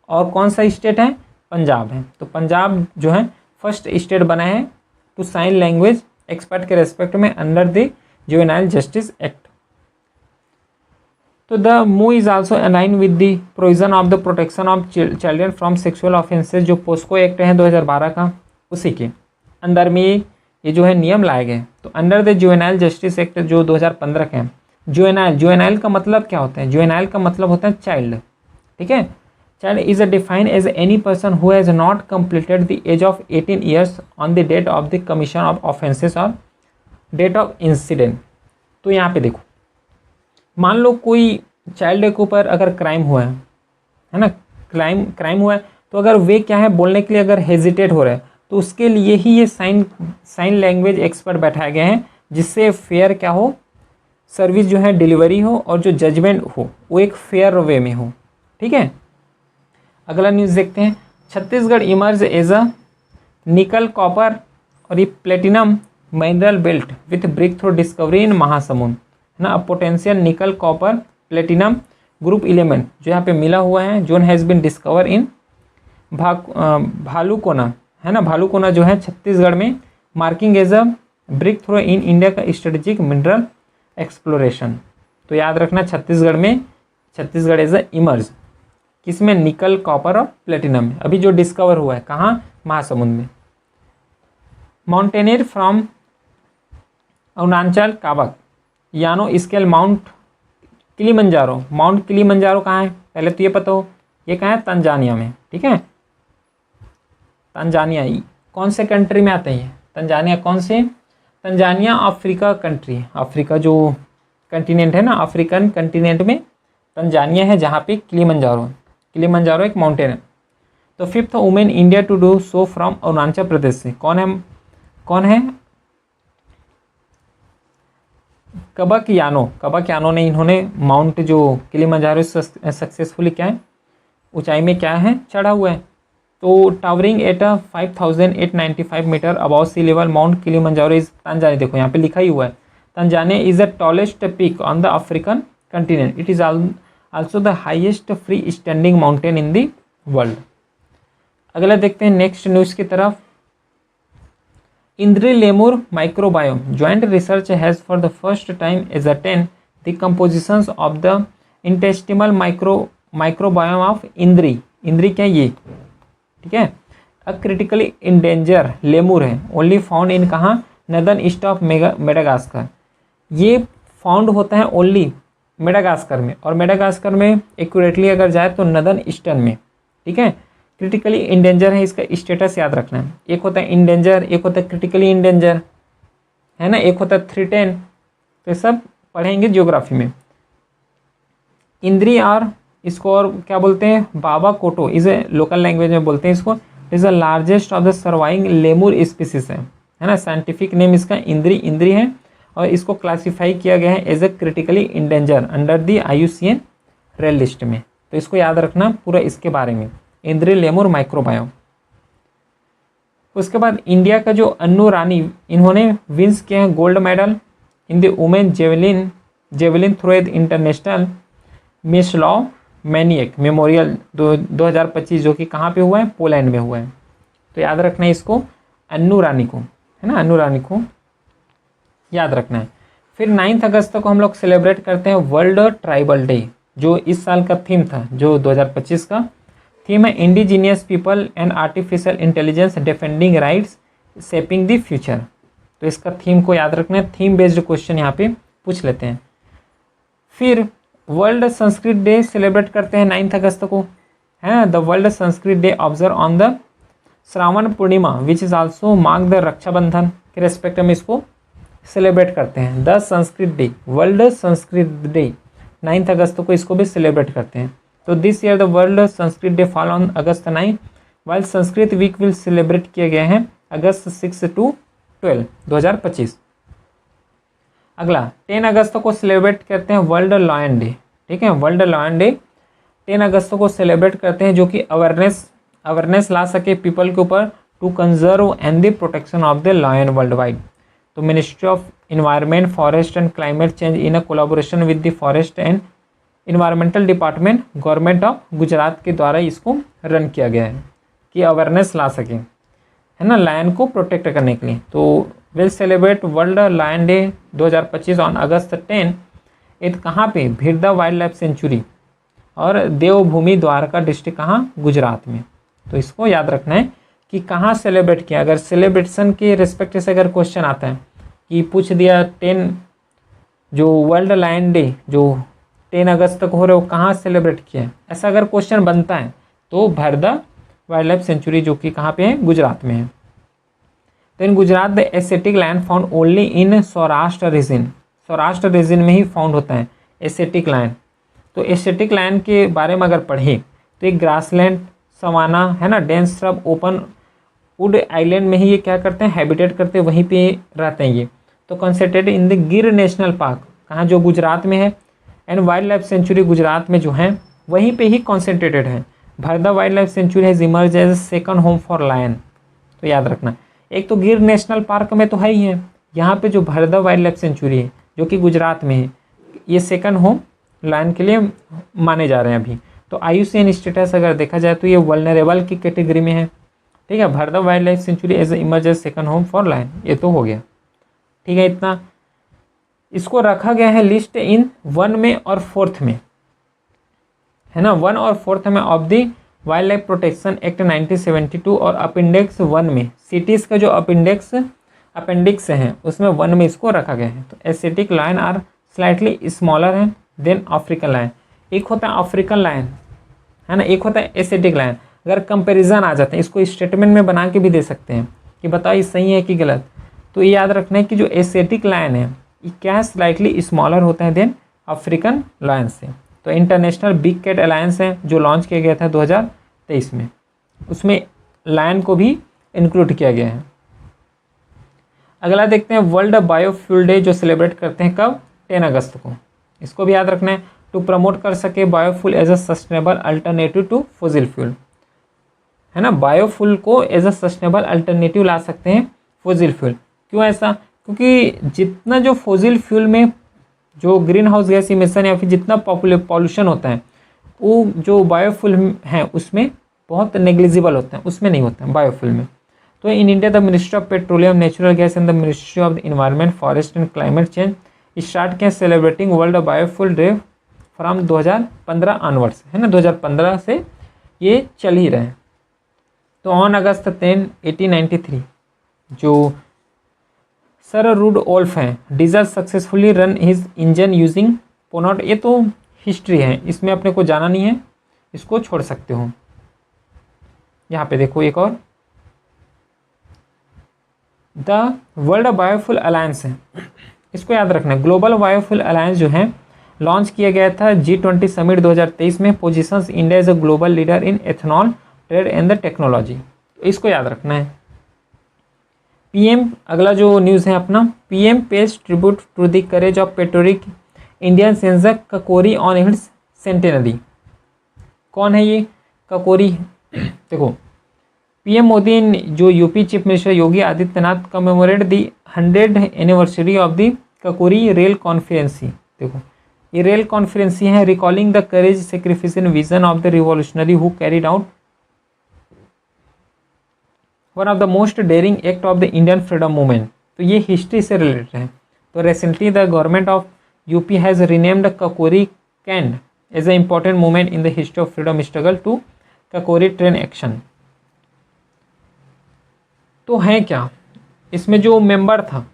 और कौन सा स्टेट है, पंजाब है। तो पंजाब जो है फर्स्ट स्टेट बना है टू साइन लैंग्वेज एक्सपर्ट के रेस्पेक्ट में under the juvenile justice act. तो the move is also align with the provision of the protection of children from sexual offences, जो पोस्को एक्ट है 2012 का, उसी के अंदर में ये जो है नियम लाए गए। तो under the juvenile justice act जो 2015 के हैं, जुवेनाइल का मतलब क्या होता है, जुवेनाइल का मतलब होता है चाइल्ड। ठीक है, child is defined as any person who has not completed the age of 18 years on the date of the commission of offences और डेट ऑफ इंसिडेंट। तो यहाँ पे देखो, मान लो कोई चाइल्ड के ऊपर अगर क्राइम हुआ है ना, क्राइम हुआ है, तो अगर वे क्या है बोलने के लिए अगर हेजिटेट हो रहा है तो उसके लिए ही ये साइन लैंग्वेज एक्सपर्ट बैठाए गए हैं, जिससे फेयर क्या हो, सर्विस जो है डिलीवरी हो और जो जजमेंट हो वो एक फेयर वे में हो। ठीक है, अगला न्यूज़ देखते हैं। छत्तीसगढ़ इमर्ज एज अ निकल कॉपर और ये platinum mineral belt with break through discovery in Mahasamund, है ना। पोटेंशियल निकल कॉपर प्लेटिनम ग्रुप एलिमेंट जो यहाँ पे मिला हुआ है, zone has been discover in Bhalukona, है ना। भालूकोना जो है छत्तीसगढ़ में, marking as a breakthrough in India का स्ट्रेटेजिक मिनरल एक्सप्लोरेशन। तो याद रखना छत्तीसगढ़ एज अ इमर्ज किसमें, निकल कॉपर और प्लेटिनम में, अभी जो डिस्कवर हुआ है कहाँ, महासमुंद में। Mountaineer from Arunachal Kabak Yano scale mount Kilimanjaro. Mount Kilimanjaro कहाँ है, पहले तो ये पता हो, ये कहाँ है, तंजानिया में। ठीक है, तंजानिया कौन से कंट्री में आता है ये, तंजानिया कौन से, तंजानिया अफ्रीका कंट्री है। अफ्रीका जो कंटिनेंट है ना, अफ्रीकन कंटिनेंट में तंजानिया है, जहाँ पे किलिमंजारो एक माउंटेन है। तो 5th women India to do so from Arunachal Pradesh से कौन है, कबक यानो ने इन्होंने माउंट जो किलिमंजारो सक्सेसफुली क्या है, ऊंचाई में क्या है, चढ़ा हुआ है। तो towering at 5895 metre above sea level mount Kilimanjaro is Tanzania. देखो यहाँ पे लिखा ही हुआ है, Tanzania is the tallest peak on the African continent. It is also the highest free standing mountain in the world. अगला देखते हैं नेक्स्ट न्यूज़ की तरफ। Indri lemur microbiome joint research has for the first time ascertained the compositions of the intestinal microbiome of indri क्या ये, ठीक है। अ critically endanger lemur है, ओनली फाउंड इन कहाँ, नदर्न ईस्ट ऑफ मेडागास्कर। ये found होता है ओनली मेडागास्कर में, और मेडागास्कर में एक्यूरेटली अगर जाए तो नदर्न ईस्टर्न में। ठीक है, क्रिटिकली इंडेंजर है, इसका स्टेटस याद रखना है। एक होता है इंडेंजर, एक होता है क्रिटिकली इंडेंजर, है ना, एक होता है थ्रेटेन। तो सब पढ़ेंगे ज्योग्राफी में। इंद्री और इसको और क्या बोलते हैं, बाबा कोटो इज ए लोकल लैंग्वेज में बोलते हैं इसको, is the largest of the surviving lemur species है ना। साइंटिफिक नेम इसका इंद्री है और इसको क्लासीफाई किया गया है as a critically endanger under the IUCN red list में। तो इसको याद रखना पूरा इसके बारे में, इंद्री लेमूर माइक्रोबायोम। उसके बाद इंडिया का जो अन्नू रानी, इन्होंने विन्स किए हैं gold medal in the women javelin throw international Mislaw Maniak memorial 2025, जो कि कहाँ पे हुआ है, पोलैंड में हुआ है। तो याद रखना है इसको, अन्नू रानी को, है ना, अन्नू रानी को याद रखना है। फिर 9 अगस्त को हम लोग सेलिब्रेट करते हैं वर्ल्ड ट्राइबल डे, जो इस साल का थीम था, जो 2025 का थीम है indigenous people and artificial intelligence defending rights shaping the future. तो इसका थीम को याद रखना है, थीम बेस्ड क्वेश्चन यहाँ पे पूछ लेते हैं। फिर वर्ल्ड संस्कृत डे सेलिब्रेट करते हैं 9 अगस्त को, है the world Sanskrit day observe on the Shravan Purnima which is also mark the Rakshabandhan के रेस्पेक्ट में इसको सेलिब्रेट करते हैं। The Sanskrit day, world Sanskrit day 9 अगस्त को इसको भी सेलिब्रेट करते हैं। तो this year the world Sanskrit day fall on August 9, while Sanskrit week will celebrate किए गए हैं अगस्त 6 to 12, 2025। अगला 10 अगस्त को सेलिब्रेट करते हैं वर्ल्ड लायन डे, ठीक है, वर्ल्ड लायन डे 10 अगस्त को सेलिब्रेट करते हैं, जो कि अवेयरनेस ला सके पीपल के ऊपर to conserve and the protection of the lion world wide. तो ministry of environment forest and climate change in a collaboration with the forest and environmental department government of Gujarat के द्वारा इसको रन किया गया है कि अवेयरनेस ला सके, है ना, लायन को प्रोटेक्ट करने के लिए। तो will celebrate world lion day 2025 on August 10 कहाँ पे, भिरदा वाइल्ड लाइफ सेंचुरी और देवभूमि द्वारका डिस्ट्रिक्ट, कहाँ, गुजरात में। तो इसको याद रखना है कि कहाँ सेलिब्रेट किया। अगर सेलिब्रेशन के रिस्पेक्ट से अगर क्वेश्चन आता है कि पूछ दिया 10 जो वर्ल्ड लायन डे जो 10 अगस्त तक हो रहे हो कहाँ सेलिब्रेट किया है, ऐसा अगर क्वेश्चन बनता है तो भिरदा वाइल्ड लाइफ सेंचुरी जो कि कहाँ पे है, गुजरात में है। तो in Gujarat the Asiatic lion found only in Saurashtra region, Saurashtra region में ही फाउंड होता है एसेटिक लैंड। तो एसेटिक लैंड के बारे में अगर पढ़ें तो एक ग्रासलैंड सवाना, है ना, dense shrub open would island में ही ये क्या करते हैं, हैबिटेट करते हैं, वहीं पे रहते हैं ये। तो concentrated in the Gir national park, कहाँ, जो गुजरात में है, and wild life sanctuary Gujarat में जो है वहीं पे ही कॉन्सेंट्रेटेड है। Barda wild life sanctuary has emerge as second home for lion. तो याद रखना, एक तो गिर नेशनल पार्क में तो है ही है, यहाँ पे जो भिरदा वाइल्ड लाइफ सेंचुरी है जो कि गुजरात में है, ये सेकंड होम लायन के लिए माने जा रहे हैं अभी। तो IUCN स्टेटस अगर देखा जाए तो ये वल्नरेबल की कैटेगरी में है, ठीक है। Barda wild life sanctuary as emerge as second home for lion, ये तो हो गया, ठीक है। इतना इसको रखा गया है लिस्ट इन 1 में और 4th में, है ना, 1 और 4th में of the wild life protection act 1972 और अपेंडिक्स 1 में, सिटीज़ का जो अपेंडिक्स है उसमें 1 में इसको रखा गया है। तो asiatic lion are slightly smaller है देन अफ्रीकन लायन। एक होता है अफ्रीकन लायन, है ना, एक होता है एसेटिक लायन। अगर कंपैरिजन आ जाते हैं, इसको स्टेटमेंट में बना के भी दे सकते हैं कि बताओ ये सही है कि गलत। तो ये याद रखना है कि जो एसेटिक लायन है ये क्या है, स्लाइटली स्मॉलर होता है देन अफ्रीकन लायन से। तो इंटरनेशनल बिग कैट अलायंस है जो लॉन्च किया गया था 2023 में, उसमें लायन को भी इंक्लूड किया गया है। अगला देखते हैं वर्ल्ड बायोफ्यूल डे जो सेलिब्रेट करते हैं कब, 10 अगस्त को। इसको भी याद रखना है, टू प्रमोट कर सके biofuel as a sustainable alternative to fossil fuel, है ना, बायोफ्यूल को एज अ सस्टेनेबल अल्टरनेटिव ला सकते हैं फॉसिल फ्यूल। क्यों ऐसा, क्योंकि जितना जो फॉसिल फ्यूल में जो ग्रीन हाउस गैस इमिशन या फिर जितना पॉल्यूशन होता है वो जो बायोफ्यूल है उसमें बहुत नेग्लिजिबल होता है, उसमें नहीं होता है बायोफ्यूल में। तो in India the ministry of petroleum natural gas and the ministry of the environment forest and climate change start किया celebrating world biofuel day from 2015 onwards, है ना, 2015 से ये चल ही रहे हैं। तो ऑन अगस्त 10, 1893 जो सर रुडोल्फ हैं Diesel successfully run his engine using peanut. ये तो हिस्ट्री है, इसमें अपने को जाना नहीं है, इसको छोड़ सकते हो। यहाँ पे देखो एक और द वर्ल्ड बायोफ्यूल अलायंस है, इसको याद रखना है। ग्लोबल बायोफ्यूल अलायंस जो है लॉन्च किया गया था G20 समिट 2023 में। Positions India as a global leader in ethanol trade and the technology, तो इसको याद रखना है। पीएम, अगला जो न्यूज़ है अपना, PM pays tribute to the courage of patriotic Indian censor Kakori on its centenary. कौन है ये ककोरी? देखो, पीएम मोदी जो UP chief minister Yogi Adityanath commemorate the 100th anniversary of the Kakori rail conspiracy. देखो, ये रेल कॉन्फ्रेंसी है, recalling the courage sacrifice and vision of the revolutionary who carried out one of the most daring act of the Indian freedom movement. तो ये history से related है। तो recently the government of UP has renamed Kakori Kand as a important movement in the history of freedom struggle to Kakori train action. तो है क्या इसमें जो मेंबर था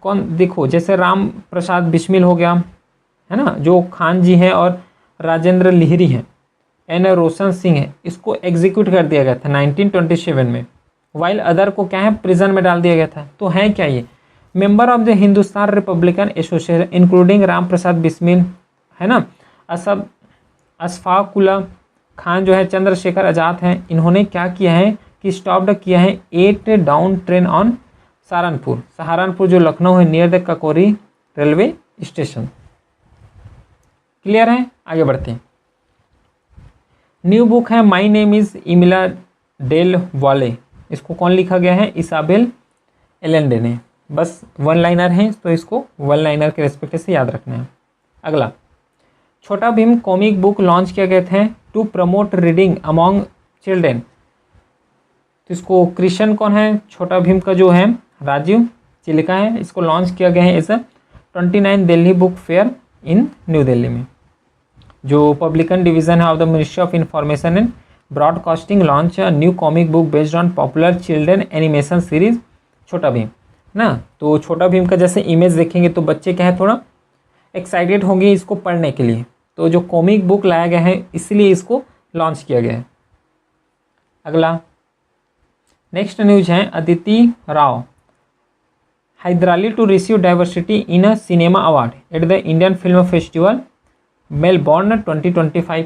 कौन? देखो, जैसे राम प्रसाद बिस्मिल हो गया है ना, जो खान जी हैं, और राजेंद्र लिहरी हैं, एन रोशन सिंह है, इसको एग्जीक्यूट कर दिया गया था 1927 में। वाइल अदर को क्या है, प्रिजन में डाल दिया गया था। तो है क्या ये? Member of the Hindustan Republican Association including Ram Prasad Bismil है ना, अशफाकुल्ला खान जो है, चंद्रशेखर आज़ाद हैं। इन्होंने क्या किया है कि स्टॉप्ड किया है 8 डाउन ट्रेन ऑन सहारनपुर जो लखनऊ है, near the Kakori railway station. Clear है? आगे बढ़ते हैं। न्यू बुक है माई नेम इज़ इमिला डेल वाले। इसको कौन लिखा गया है? इसाबेल एलेंडे ने। बस वन लाइनर है, तो इसको वन लाइनर के रेस्पेक्ट से याद रखना है। अगला, छोटा भीम कॉमिक बुक लॉन्च किया गया था to promote reading among children. तो इसको क्रिश्चियन कौन है? छोटा भीम का जो है राजीव चिलिका है। इसको लॉन्च किया गया है as a 29 Delhi book fair in new Delhi में। जो पब्लिकन डिवीज़न है of the ministry of information and broadcasting launch a new comic book based on popular children animation series Chhota Bheem ना। तो छोटा भीम का जैसे इमेज देखेंगे तो बच्चे क्या है, थोड़ा एक्साइटेड होंगे इसको पढ़ने के लिए। तो जो कॉमिक बुक लाया गया है इसलिए इसको लॉन्च किया गया है। अगला नेक्स्ट न्यूज है, Aditi Rao Hydari to receive diversity in a cinema award at the Indian Film Festival Melbourne 2025।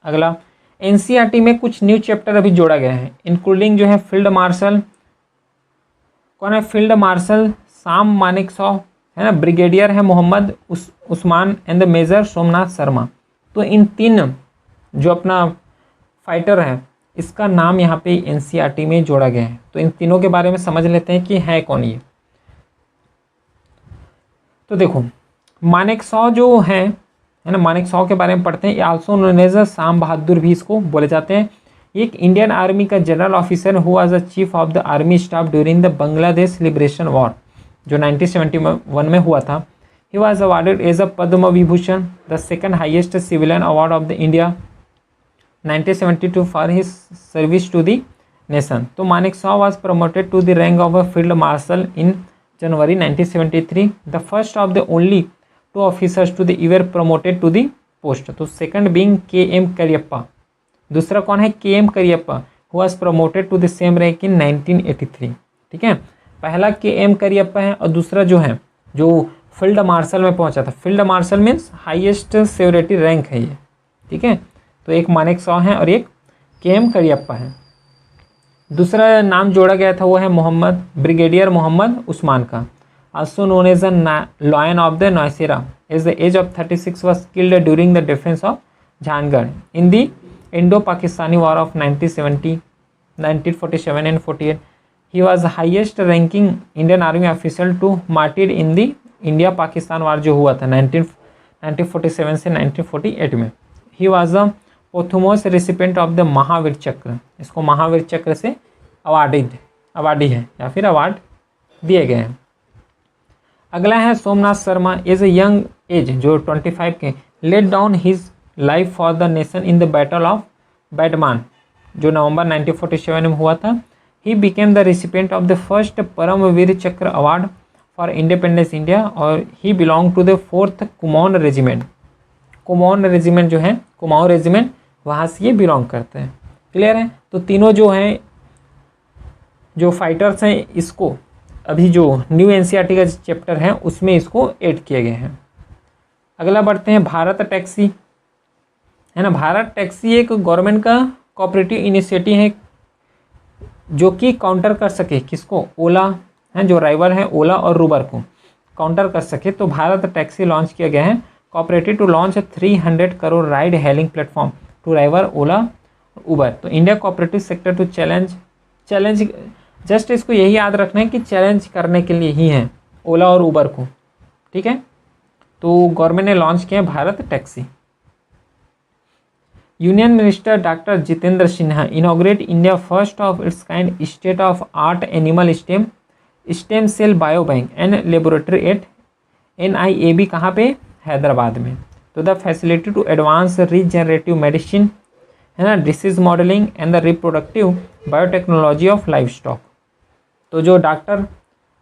अगला, एनसीईआरटी में कुछ न्यू चैप्टर अभी जोड़ा गया है, इंक्लूडिंग जो है फील्ड मार्शल कौन है? फील्ड मार्शल साम मानेकशॉ है ना, ब्रिगेडियर है Mohammad Usman and the major Somnath Sharma. तो इन तीन जो अपना फाइटर है इसका नाम यहाँ पे एनसीईआरटी में जोड़ा गया है। तो इन तीनों के बारे में समझ लेते हैं कि है कौन ये। तो देखो, मानेकशॉ जो है ना, मानेकशॉ के बारे में पढ़ते हैं। आल्सो नोन एज शाम बहादुर भी इसको बोले जाते हैं। एक इंडियन आर्मी का general officer who was the chief of the army staff during the Bangladesh liberation war जो 1971 में हुआ था। He was awarded as a Padma Vibhushan, the second highest civilian award of the India 1972 for his service to the nation. तो Manekshaw was promoted to the rank of a field marshal in January 1973, the first of the only 2 officers to the ever promoted to the post. तो second being K M. Cariappa, दूसरा कौन है? K M. Cariappa who was promoted to the same rank in 1983। ठीक है, पहला KM. Cariappa है और दूसरा जो है जो फील्ड मार्शल में पहुंचा था। Field marshal means highest severity rank है ये। ठीक है, तो एक मानेकशॉ है और एक के.एम. करियप्पा है। दूसरा नाम जोड़ा गया था वो है मोहम्मद ब्रिगेडियर मोहम्मद उस्मान का, also known as the Lion of the Nowshera, at the age of 36 was killed during the defense of Jhangarh in the Indo-Pakistani War of 1970, 1947 and 48. He was the highest ranking Indian Army official to martyred in the India-Pakistan War जो हुआ था 1947 से 1948 में। He was the posthumous recipient of the Mahavir चक्र, इसको महावीर चक्र से awardee है या फिर अवार्ड दिए गए हैं। अगला है Somnath Sharma as a young age जो 25 के let down his life for the nation in the battle of बैडमान जो नवंबर 1947 में हुआ था। He became the recipient of the first Paramvir चक्र अवार्ड फॉर इंडिपेंडेंस इंडिया और ही belong to the 4th Kumaon regiment. Kumaon regiment जो है कुमाऊं रेजिमेंट वहाँ से ये बिलोंग करते हैं। क्लियर है? तो तीनों जो हैं जो फाइटर्स हैं इसको अभी जो न्यू एनसीईआरटी का चैप्टर है उसमें इसको ऐड किए गए हैं। अगला बढ़ते हैं भारत टैक्सी, है ना। भारत टैक्सी एक गवर्नमेंट का कोऑपरेटिव इनिशिएटिव है जो कि काउंटर कर सके किसको, ओला है, जो राइवल है ओला और उबर को काउंटर कर सके। तो भारत टैक्सी लॉन्च किया गया है, cooperative to launch 300 crore ride hailing platform to rival Ola Uber. तो India cooperative sector to challenge just इसको यही याद रखना है कि चैलेंज करने के लिए ही है ओला और उबर को, ठीक है। तो गवर्नमेंट ने लॉन्च किया Bharat taxi. Union minister doctor Jitendra Sinha inaugurate India first of its kind state of art animal stem cell bio bank and laboratory at NIAB कहाँ पे, हैदराबाद में। तो the facility to advance regenerative medicine, है ना, disease modelling and the reproductive biotechnology of life stock. तो जो doctor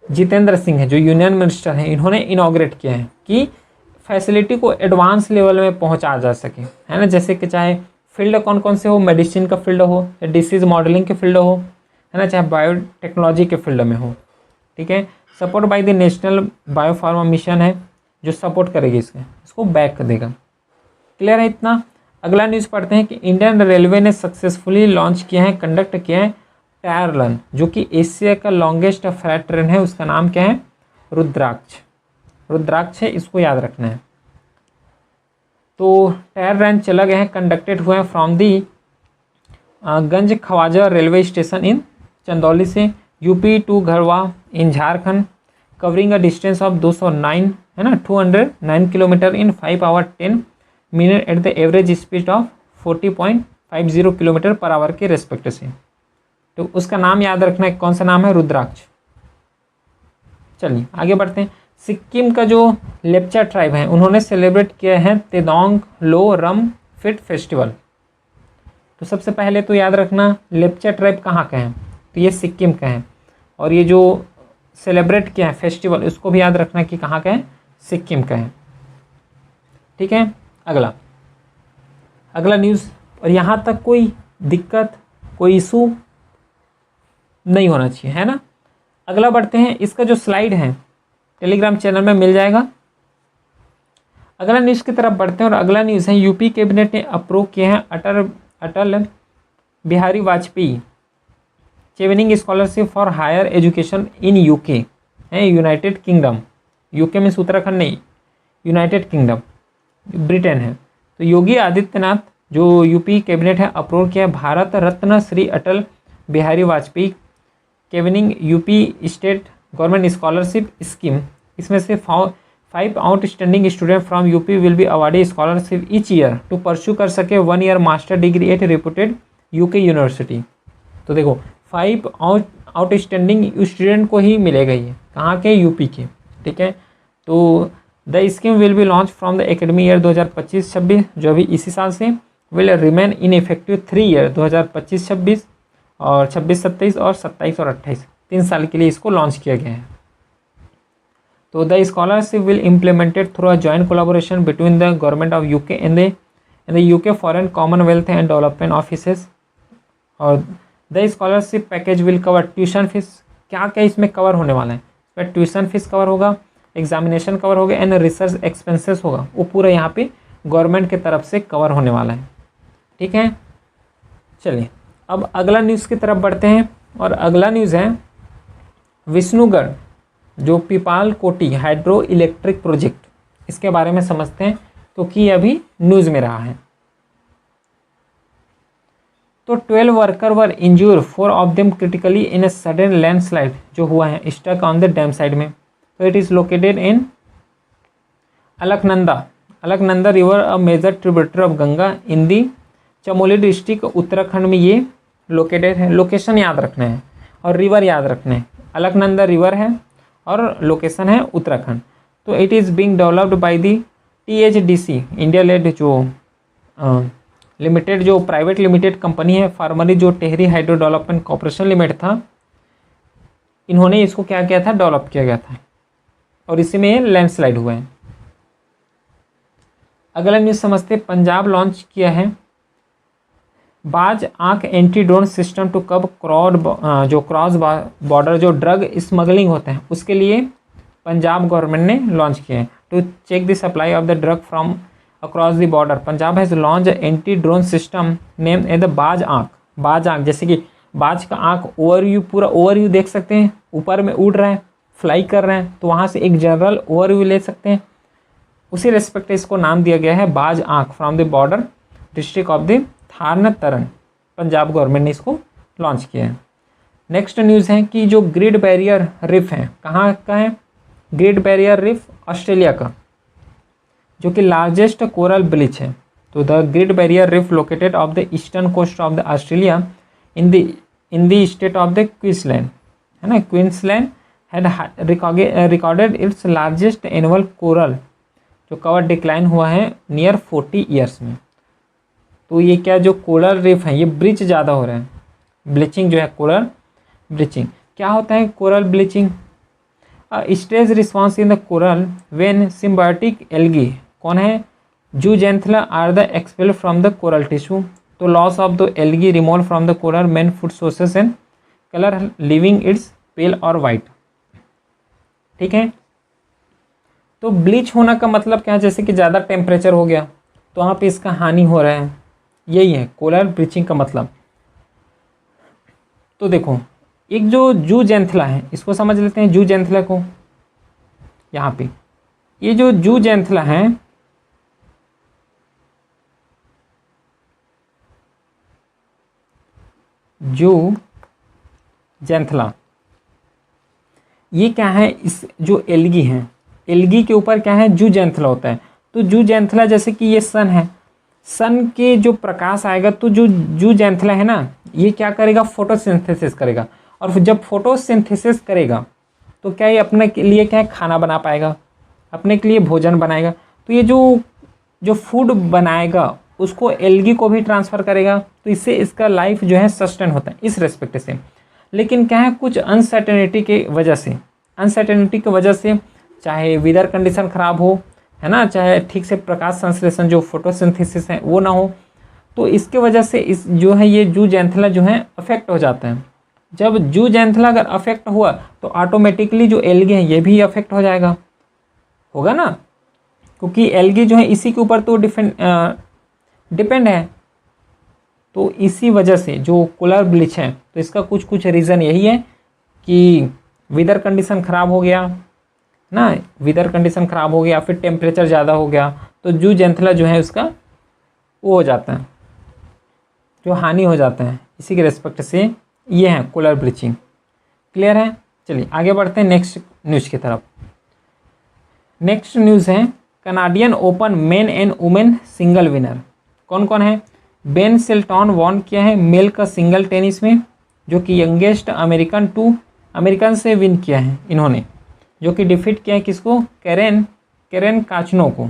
Jitendra Singh है, जो यूनियन मिनिस्टर हैं, इन्होंने इनॉग्रेट किया है कि फैसिलिटी को एडवांस लेवल में पहुंचा जा सके, है ना। जैसे कि चाहे फील्ड कौन कौन से हो, मेडिसिन का फील्ड हो, या डिसीज मॉडलिंग के फील्ड हो, है ना, चाहे बायोटेक्नोलॉजी के फील्ड में हो, ठीक है। Support by the national biopharma mission है जो सपोर्ट करेगी इसको बैक कर देगा। क्लियर है इतना। अगला न्यूज़ पढ़ते हैं कि इंडियन रेलवे ने सक्सेसफुली लॉन्च किया है, कंडक्ट किया है टायर रन, जो कि एशिया का लॉन्गेस्ट फ्रेट ट्रेन है। उसका नाम क्या है, रुद्राक्ष है, इसको याद रखना है। तो टायर रन चला गया है, कंडक्टेड हुए हैं from the Ganj Khawaja railway station in Chandauli से UP to Garhwa in Jharkhand, covering a distance of 209, है ना, 209 kilometre in 5 hour 10 minute at the average speed of 40.50 kilometre per hour के रेस्पेक्ट से। तो उसका नाम याद रखना है, कौन सा नाम है, रुद्राक्ष। चलिए आगे बढ़ते हैं। सिक्किम का जो लेप्चा ट्राइब है, उन्होंने सेलिब्रेट किया है तेदोंग लो रम फिट फेस्टिवल। तो सबसे पहले तो याद रखना लेप्चा ट्राइब कहाँ का है, तो ये सिक्किम का है, और ये जो सेलिब्रेट किया है फेस्टिवल, उसको भी याद रखना कि कहाँ का है, सिक्किम का है, ठीक है। अगला न्यूज़, और यहाँ तक कोई दिक्कत, कोई इशू नहीं होना चाहिए, है ना। अगला बढ़ते हैं, इसका जो स्लाइड है टेलीग्राम चैनल में मिल जाएगा। अगला न्यूज़ की तरफ बढ़ते हैं, और अगला न्यूज़ है यूपी कैबिनेट ने अप्रूव किए हैं Atal Bihari Vajpayee Chevening scholarship for higher education in UK, है, यूनाइटेड किंगडम। यूके में उत्तराखंड नहीं, यूनाइटेड किंगडम ब्रिटेन है। तो योगी आदित्यनाथ जो यूपी कैबिनेट है अप्रूव किया Bharat Ratna Shri Atal Bihari Vajpayee Chevening UP state government scholarship scheme. इसमें से 5 outstanding student from UP will be awarded scholarship each year to pursue कर सके 1 year master degree at reputed UK university. तो देखो 5 आउटस्टैंडिंग स्टूडेंट को ही मिलेगा, ये कहाँ के, यूपी के, ठीक है। तो the scheme will be launch from the academy year 2025-26, जो अभी इसी साल से, will remain in effective 3 year 2025-26 और 26-27 और 27 और 28, 3 साल के लिए इसको लॉन्च किया गया है। तो the scholarship will implemented through a joint collaboration between the government of UK and the UK foreign commonwealth and development offices. और the scholarship package will cover tuition fees, क्या क्या इसमें कवर होने वाला है, इसमें ट्यूशन फीस कवर होगा, examination cover होगा एंड रिसर्च एक्सपेंसेस होगा, वो पूरा यहाँ पे गवर्नमेंट के तरफ से कवर होने वाला है, ठीक है। चलिए अब अगला न्यूज़ की तरफ बढ़ते हैं, और अगला न्यूज़ है विष्णुगढ़ जो पिपाल कोटी हाइड्रो इलेक्ट्रिक प्रोजेक्ट, इसके बारे में समझते हैं, क्योंकि अभी न्यूज़ में रहा है। तो 12 worker were injured, 4 of them critically in a sudden landslide जो हुआ है stuck on the dam side में। तो it is located in Alaknanda river, a major tributary of Ganga in the Chamoli district, Uttarakhand में ये लोकेटेड है। लोकेशन याद रखना है और रिवर याद रखना है, अलकनंदा रिवर है और लोकेशन है उत्तराखंड। तो it is being developed by the THDC India lead जो लिमिटेड, जो प्राइवेट लिमिटेड कंपनी है, फार्मरी जो Tehri hydro development corporation limited था, इन्होंने इसको क्या किया था, डेवलप किया गया था, और इसी में लैंडस्लाइड हुआ है। अगला न्यूज़ समझते, पंजाब लॉन्च किया है बाज Aankh anti drone system to कब क्रॉस बॉर्डर जो ड्रग स्मगलिंग होते हैं, उसके लिए पंजाब गवर्नमेंट ने लॉन्च किया है। To check the supply of the drug from across the border, Punjab has launch anti drone system name a the Baaz Aankh. बाज आँख, जैसे कि बाज का आँख ओवरव्यू, पूरा ओवरव्यू देख सकते हैं, ऊपर में उड़ रहा है, फ्लाई कर रहे हैं, तो वहाँ से एक जनरल ओवरव्यू ले सकते हैं। उसी रेस्पेक्ट इसको नाम दिया गया है Baaz Aankh, from the border district of the Tarn Taran. Punjab government ने इसको लॉन्च किया है। नेक्स्ट न्यूज़ है कि जो ग्रेट बैरियर रिफ है, कहाँ का है? ग्रेट बैरियर रिफ ऑस्ट्रेलिया का, जो कि लार्जेस्ट कोरल ब्लीच है। तो the great barrier reef located off the eastern coast of the Australia in the state of the Queensland, है ना, Queensland had recorded its largest annual coral जो cover decline हुआ है नियर 40 ईयर्स में। तो ये क्या, जो कोरल रिफ है ये ब्लीच ज़्यादा हो रहे हैं, ब्लीचिंग जो है, कोरल ब्लीचिंग। क्या होता है coral bleaching? Stage response in the coral when symbiotic algae, कौन है? Zooxanthellae are the expel from the coral tissue, तो loss of the algae remove from the coral main food sources and colour leaving its pale और white. ठीक है, तो bleach होना का मतलब क्या है? जैसे कि ज़्यादा टेम्परेचर हो गया तो वहाँ पे इसका हानि हो रहा है, यही है कोरल ब्लीचिंग का मतलब। तो देखो, एक जो जूजेंथला है इसको समझ लेते हैं, जूजेंथला को। यहाँ पे ये जो जूजेंथला है, जूजेंथला ये क्या है? इस जो एल्गी है, एल्गी के ऊपर क्या है? जूजेंथला होता है। तो जूजेंथला, जैसे कि ये सन है, सन के जो प्रकाश आएगा तो जो जूजेंथला है ना, ये क्या करेगा? फोटोसिंथेसिस करेगा। और जब फोटोसिंथेसिस करेगा तो क्या ये अपने के लिए क्या है? खाना बना पाएगा, अपने के लिए भोजन बनाएगा। तो ये जो फूड बनाएगा उसको एल्गी को भी ट्रांसफ़र करेगा, तो इससे इसका लाइफ जो है सस्टेन होता है इस रेस्पेक्ट से। लेकिन क्या है, कुछ अनसर्टेनिटी की वजह से, चाहे वेदर कंडीशन ख़राब हो, है ना, चाहे ठीक से प्रकाश संश्लेषण जो फोटोसिंथेसिस है वो ना हो, तो इसके वजह से इस जो है ये जूजेंथला जो है अफेक्ट हो जाता है। जब जूजेंथला अगर अफेक्ट हुआ तो ऑटोमेटिकली जो एल्गी है ये भी अफेक्ट हो जाएगा, होगा ना, क्योंकि एल्गी जो है इसी के ऊपर तो डिपेंड है। तो इसी वजह से जो कोरल ब्लीच है, तो इसका कुछ रीज़न यही है कि वेदर कंडीशन ख़राब हो गया ना, वेदर कंडीशन ख़राब हो गया, फिर टेम्परेचर ज़्यादा हो गया, तो जूजेंथला जो है उसका वो हो जाता है, जो हानि हो जाता है। इसी के रेस्पेक्ट से ये है कोरल ब्लीचिंग। क्लियर है? चलिए आगे बढ़ते हैं नेक्स्ट न्यूज़ की तरफ। नेक्स्ट न्यूज़ है Canadian open main and women single winner. कौन कौन है? बेन शेल्टन वॉन किया है मेल का सिंगल टेनिस में, जो कि यंगेस्ट अमेरिकन से विन किया है इन्होंने, जो कि डिफीट किया है किसको? कैरेन काचनो को।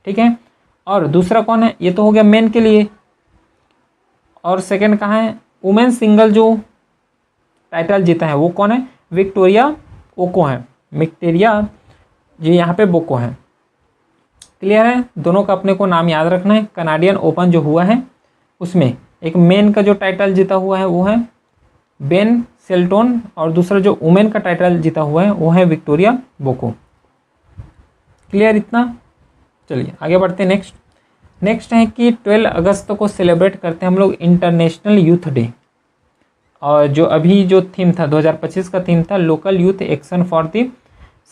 ठीक है, और दूसरा कौन है? ये तो हो गया मेन के लिए, और सेकंड कहाँ है? वुमेन सिंगल जो टाइटल जीता है वो कौन है? विक्टोरिया ओको है, विक्टोरिया जी यहाँ पे बोको है। क्लियर है? दोनों का अपने को नाम याद रखना है। कनाडियन ओपन जो हुआ है उसमें एक मेन का जो टाइटल जीता हुआ है वो है बेन शेल्टन, और दूसरा जो वुमेन का टाइटल जीता हुआ है वो है विक्टोरिया बोको। क्लियर इतना? चलिए आगे बढ़ते हैं। नेक्स्ट है कि 12 अगस्त को सेलिब्रेट करते हैं हम लोग इंटरनेशनल यूथ डे, और जो अभी जो थीम था 2025 का थीम था local youth action for the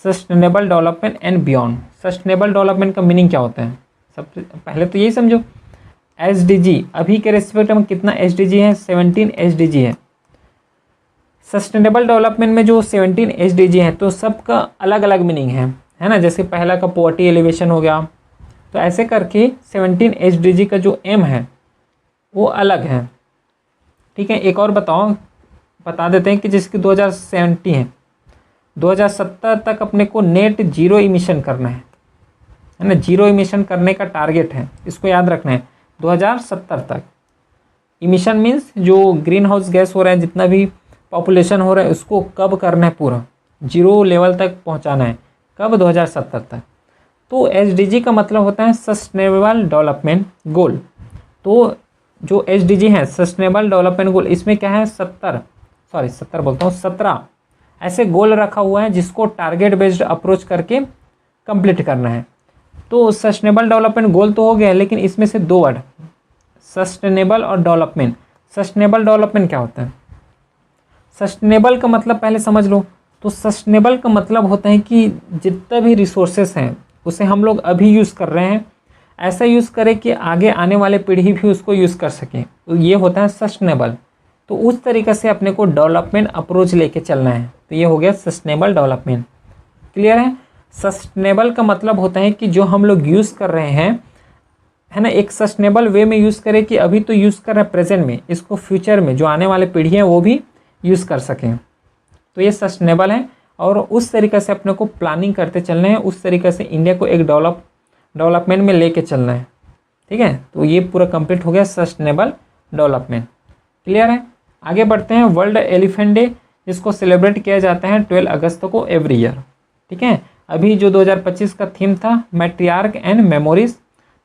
sustainable development and beyond. Sustainable development का मीनिंग क्या होता है? सबसे पहले तो यही समझो, SDG अभी के रेस्पेक्ट में कितना SDG है? 17 SDG है। सस्टेनेबल डेवलपमेंट में जो 17 SDG है तो सबका अलग अलग मीनिंग है ना। जैसे पहला का पॉवर्टी एलिवेशन हो गया, तो ऐसे करके 17 SDG का जो एम है वो अलग है। ठीक है, एक और बता देते हैं कि जिसकी 2070 है, 2070 तक अपने को नेट जीरो इमिशन करना है ना, जीरो इमिशन करने का टारगेट है, इसको याद रखना है 2070 तक। इमिशन मीन्स जो ग्रीन हाउस गैस हो रहा है, जितना भी पॉपुलेशन हो रहा है उसको कब करना है, पूरा जीरो लेवल तक पहुंचाना है। कब? 2070 तक। तो SDG का मतलब होता है सस्टेनेबल डेवलपमेंट गोल। तो जो SDG है सस्टेनेबल डेवलपमेंट गोल, इसमें क्या है 17 ऐसे गोल रखा हुआ है जिसको टारगेट बेस्ड अप्रोच करके कंप्लीट करना है। तो सस्टेनेबल डेवलपमेंट गोल तो हो गया, लेकिन इसमें से 2 वर्ड, सस्टेनेबल और डेवलपमेंट। सस्टेनेबल डेवलपमेंट क्या होता है? सस्टेनेबल का मतलब पहले समझ लो। तो सस्टेनेबल का मतलब होता है कि जितना भी रिसोर्सेस हैं उसे हम लोग अभी यूज़ कर रहे हैं, ऐसा यूज़ करें कि आगे आने वाले पीढ़ी भी उसको यूज़ कर सकें, तो ये होता है सस्टेनेबल। तो उस तरीके से अपने को डेवलपमेंट अप्रोच लेके चलना है, तो ये हो गया सस्टेनेबल डेवलपमेंट। क्लियर है? सस्टेनेबल का मतलब होता है कि जो हम लोग यूज़ कर रहे हैं, है ना, एक सस्टेनेबल वे में यूज़ करें कि अभी तो यूज़ कर रहे हैं प्रेजेंट में, इसको फ्यूचर में जो आने वाले पीढ़ी हैं वो भी यूज़ कर सकें, तो ये सस्टेनेबल है। और उस तरीके से अपने को प्लानिंग करते चलना है, उस तरीके से इंडिया को एक डेवलपमेंट में लेके चलना है। ठीक है, तो ये पूरा कंप्लीट हो गया सस्टेनेबल डेवलपमेंट। क्लियर है? आगे बढ़ते हैं। वर्ल्ड एलिफेंट डे, जिसको सेलिब्रेट किया जाता है 12 अगस्त को एवरी ईयर। ठीक है, अभी जो 2025 का थीम था मैट्रियार्क एंड मेमोरीज।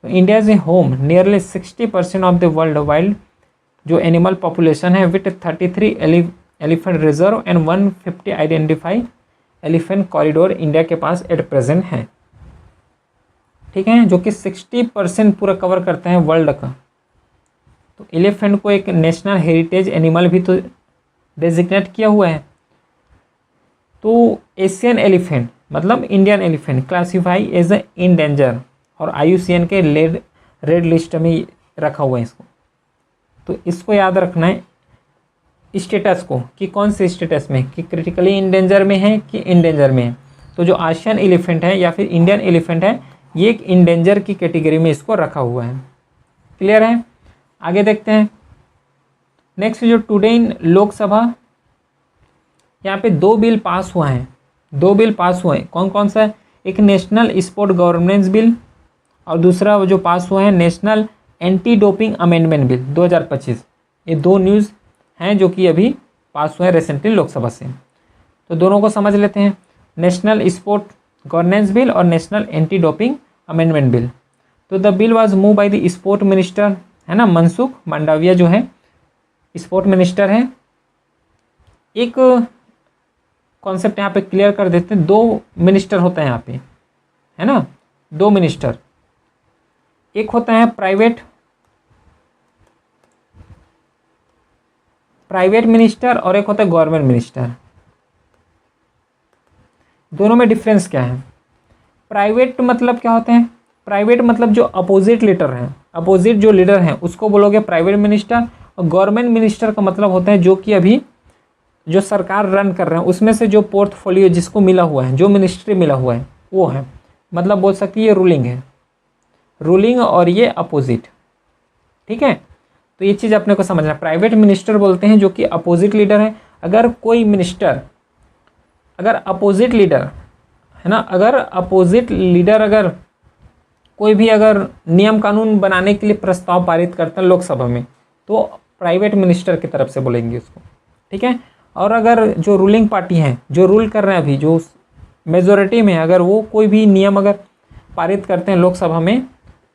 तो India is a home nearly 60% of the world wild जो एनिमल पॉपुलेशन है, with 33 elephant reserve and 150 identify elephant corridor India के पास एट प्रेजेंट है। ठीक है, जो कि 60% पूरा कवर करते हैं वर्ल्ड का। तो एलिफेंट को एक नेशनल हेरिटेज एनिमल भी तो डेजिग्नेट किया हुआ है। तो एशियन एलिफेंट मतलब Indian elephant classified as a endangered, और IUCN के रेड लिस्ट में रखा हुआ है इसको। तो इसको याद रखना है स्टेटस को, कि कौन से स्टेटस में, कि क्रिटिकली इंडेंजर में है कि इंडेंजर में है। तो जो एशियन एलिफेंट है या फिर इंडियन एलिफेंट है, ये एक इंडेंजर की कैटेगरी में इसको रखा हुआ है। क्लियर है? आगे देखते हैं। नेक्स्ट जो टुडे इन लोकसभा, यहाँ पे 2 बिल पास हुआ है, 2 बिल पास हुए हैं। कौन कौन सा है? एक नेशनल स्पोर्ट गवर्नेंस बिल, और दूसरा जो पास हुआ है national anti doping amendment bill 2025। ये 2 न्यूज़ हैं जो कि अभी पास हुए हैं रिसेंटली लोकसभा से। तो दोनों को समझ लेते हैं, नेशनल स्पोर्ट गवर्नेंस बिल और national anti doping amendment bill. तो the bill was move by the sport minister, है ना, मनसुख मांडविया जो है स्पोर्ट मिनिस्टर है। एक कॉन्सेप्ट यहाँ पे क्लियर कर देते हैं, 2 मिनिस्टर होते हैं यहाँ पे, है ना, 2 मिनिस्टर। एक होता है प्राइवेट मिनिस्टर और एक होता है गवर्नमेंट मिनिस्टर। दोनों में डिफरेंस क्या है? प्राइवेट मतलब क्या होते हैं? प्राइवेट मतलब जो अपोजिट लीडर हैं, अपोजिट जो लीडर हैं उसको बोलोगे प्राइवेट मिनिस्टर। और गवर्नमेंट मिनिस्टर का मतलब होता है जो कि अभी जो सरकार रन कर रहे हैं उसमें से जो पोर्टफोलियो जिसको मिला हुआ है, जो मिनिस्ट्री मिला हुआ है वो है, मतलब बोल सकती है ये रूलिंग है, रूलिंग और ये अपोजिट। ठीक है, तो ये चीज़ अपने को समझना। प्राइवेट मिनिस्टर बोलते हैं जो कि अपोजिट लीडर है। अगर कोई मिनिस्टर, अगर अपोजिट लीडर, है ना, अगर अपोजिट लीडर अगर कोई भी अगर नियम कानून बनाने के लिए प्रस्ताव पारित करता है लोकसभा में, तो प्राइवेट मिनिस्टर की तरफ से बोलेंगे उसको। ठीक है, और अगर जो रूलिंग पार्टी है, जो रूल कर रहे हैं अभी, जो मेजोरिटी में, अगर वो कोई भी नियम अगर पारित करते हैं लोकसभा में,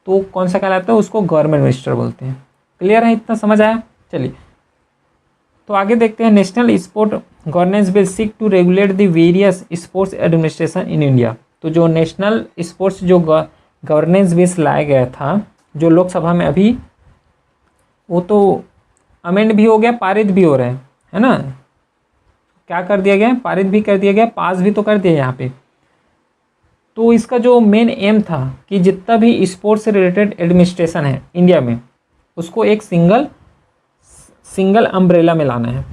तो कौन सा कहलाता है? उसको गवर्नमेंट मिनिस्टर बोलते हैं। क्लियर है? इतना समझ आया? चलिए तो आगे देखते हैं। National sport governance bill seek to regulate the various sports administration in India. तो जो नेशनल स्पोर्ट्स जो गवर्नेंस बिल लाया गया था जो लोकसभा में, अभी वो तो अमेंड भी हो गया, पारित भी हो रहे हैं, है ना। क्या कर दिया गया? पारित भी कर दिया गया, पास भी तो कर दिया यहाँ पे। तो इसका जो मेन एम था कि जितना भी स्पोर्ट्स से रिलेटेड एडमिनिस्ट्रेशन है इंडिया में, उसको एक सिंगल अम्ब्रेला में लाना है,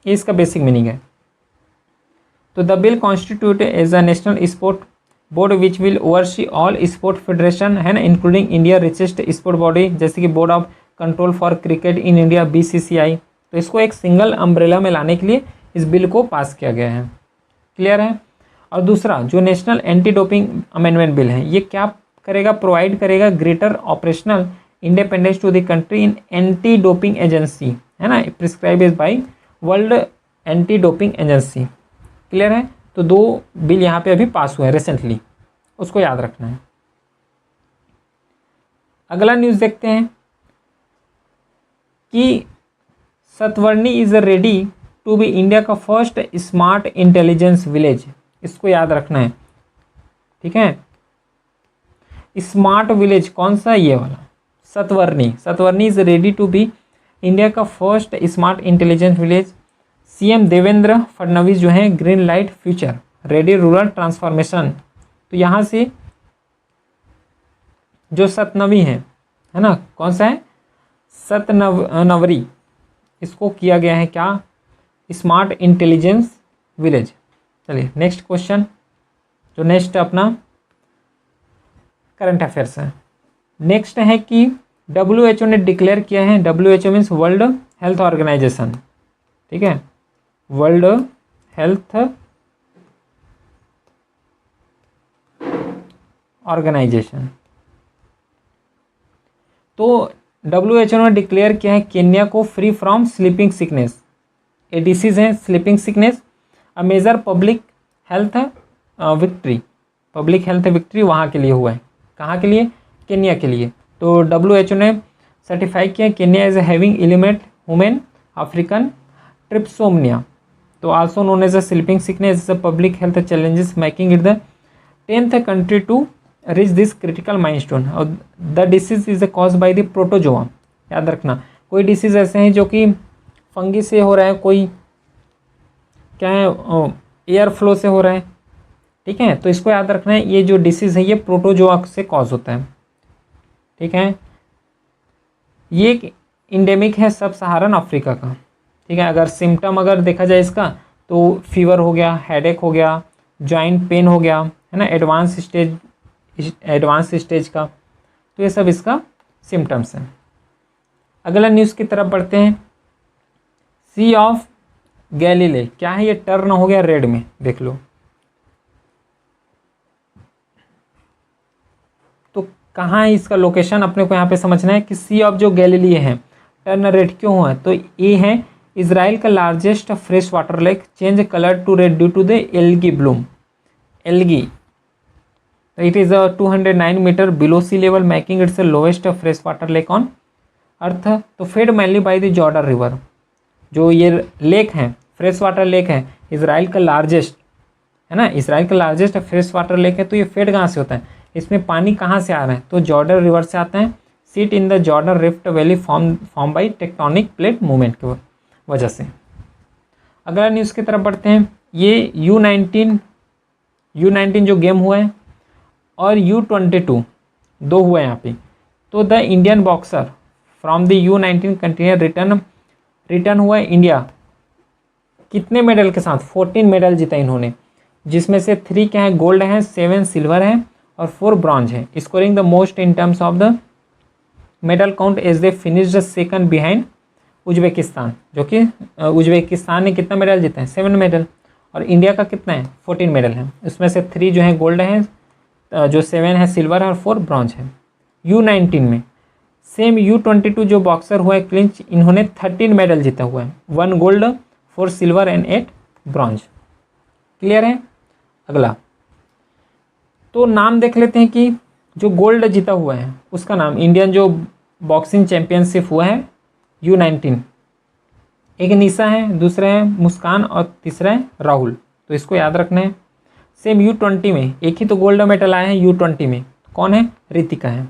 ये इसका बेसिक मीनिंग है। तो the bill constitute as a national sport board which will oversee all sport federation, है ना, including India richest sport body, जैसे कि board of control for cricket in India BCCI। तो इसको एक सिंगल अम्ब्रेला में लाने के लिए इस बिल को पास किया गया है। क्लियर है? और दूसरा जो national anti doping amendment bill है, ये क्या करेगा? प्रोवाइड करेगा greater operational independence to the country in anti doping agency, है ना, prescribe by world anti doping agency. Clear है? तो 2 बिल यहाँ पे अभी पास हुए हैं रिसेंटली, उसको याद रखना है। अगला न्यूज़ देखते हैं कि Satnavri is ready to be India का फर्स्ट स्मार्ट इंटेलिजेंस विलेज। इसको याद रखना है। ठीक है। स्मार्ट विलेज कौन सा, ये वाला Satnavri. Satnavri is ready to be India का first smart intelligence village. CM Devendra Fadnavis जो हैं green light future ready rural transformation. तो यहाँ से जो सतनवी है ना, कौन सा है, सतनवरी, इसको किया गया है क्या, स्मार्ट इंटेलिजेंस विलेज। चलिए नेक्स्ट क्वेश्चन, जो नेक्स्ट अपना करंट अफेयर्स है। नेक्स्ट है कि WHO ने डिक्लेयर किया है, WHO means world health organization, ठीक है, वर्ल्ड हेल्थ ऑर्गेनाइजेशन। तो WHO ने डिक्लेयर किया है केन्या को free from sleeping sickness. A disease है sleeping sickness, a major public health victory, public health victory वहाँ के लिए हुआ है, कहाँ के लिए, केन्या के लिए। तो WHO ने सर्टिफाई किया Kenya is having element human African trypanosomiasis, तो also known as a sleeping sickness is a public health challenges making it the 10th country to reach this critical milestone. और the disease is cause by the protozoa, याद रखना कोई disease ऐसे हैं जो कि fungi से हो रहा है, कोई क्या है एयर फ्लो से हो रहा है, ठीक है, तो इसको याद रखना है, ये जो डिसीज़ है ये प्रोटोजोआ से कॉज होता है, ठीक है। ये एक इंडेमिक है सब सहारन अफ्रीका का, ठीक है। अगर सिम्टम अगर देखा जाए इसका तो फीवर हो गया, हेडेक हो गया, जॉइंट पेन हो गया, है ना, एडवांस स्टेज का, तो ये सब इसका सिम्टम्स हैं। अगला न्यूज़ की तरफ बढ़ते हैं। सी ऑफ गैलीले, क्या है ये, टर्न हो गया रेड में, देख लो। तो कहाँ है इसका लोकेशन, अपने को यहाँ पे समझना है कि सी ऑफ जो गैलीली है टर्न रेड क्यों हुआ है, तो ये है इजराइल का largest fresh water lake change colour to red due to the algae bloom. Algae, it is 209 metre below sea level making its lowest fresh water lake on earth. तो fed mainly by the Jordan river, जो ये lake है fresh water lake है Israel का largest, है ना, Israel का largest fresh water lake है। तो ये फेड कहाँ से होता है, इसमें पानी कहाँ से आ रहा है, तो जॉर्डन रिवर से आता है। Seat in the Jordan rift valley form by tectonic plate movement की वजह से। अगला न्यूज़ की तरफ बढ़ते हैं। ये U19 जो गेम हुआ है और U22 दो हुए हैं यहाँ पे। तो the Indian boxer from the U19 contingent return हुआ है इंडिया कितने मेडल के साथ, 14 मेडल जीता इन्होंने, जिसमें से 3 क्या है, गोल्ड हैं, 7 सिल्वर हैं और 4 ब्रॉन्ज हैं। Scoring the most in terms of the medal count as they finished second behind Uzbekistan, जो कि उज्बेकिस्तान ने कितना मेडल जीता है, 7 मेडल, और इंडिया का कितना है, 14 मेडल है। उसमें से 3 जो है गोल्ड हैं, जो 7 है सिल्वर है और 4 ब्रॉन्ज है। U19 में सेम U22 जो बॉक्सर हुआ है क्लिंच, इन्होंने 13 मेडल जीता हुआ है, 1 gold, 4 silver and 8 bronze. Clear है। अगला तो नाम देख लेते हैं कि जो गोल्ड जीता हुआ है उसका नाम, इंडियन जो बॉक्सिंग चैंपियनशिप हुआ है U19, एक निशा है, दूसरा है मुस्कान और तीसरा है राहुल, तो इसको याद रखना है। सेम U20 में एक ही तो गोल्ड मेडल आया है U20 में, कौन है, रितिका है।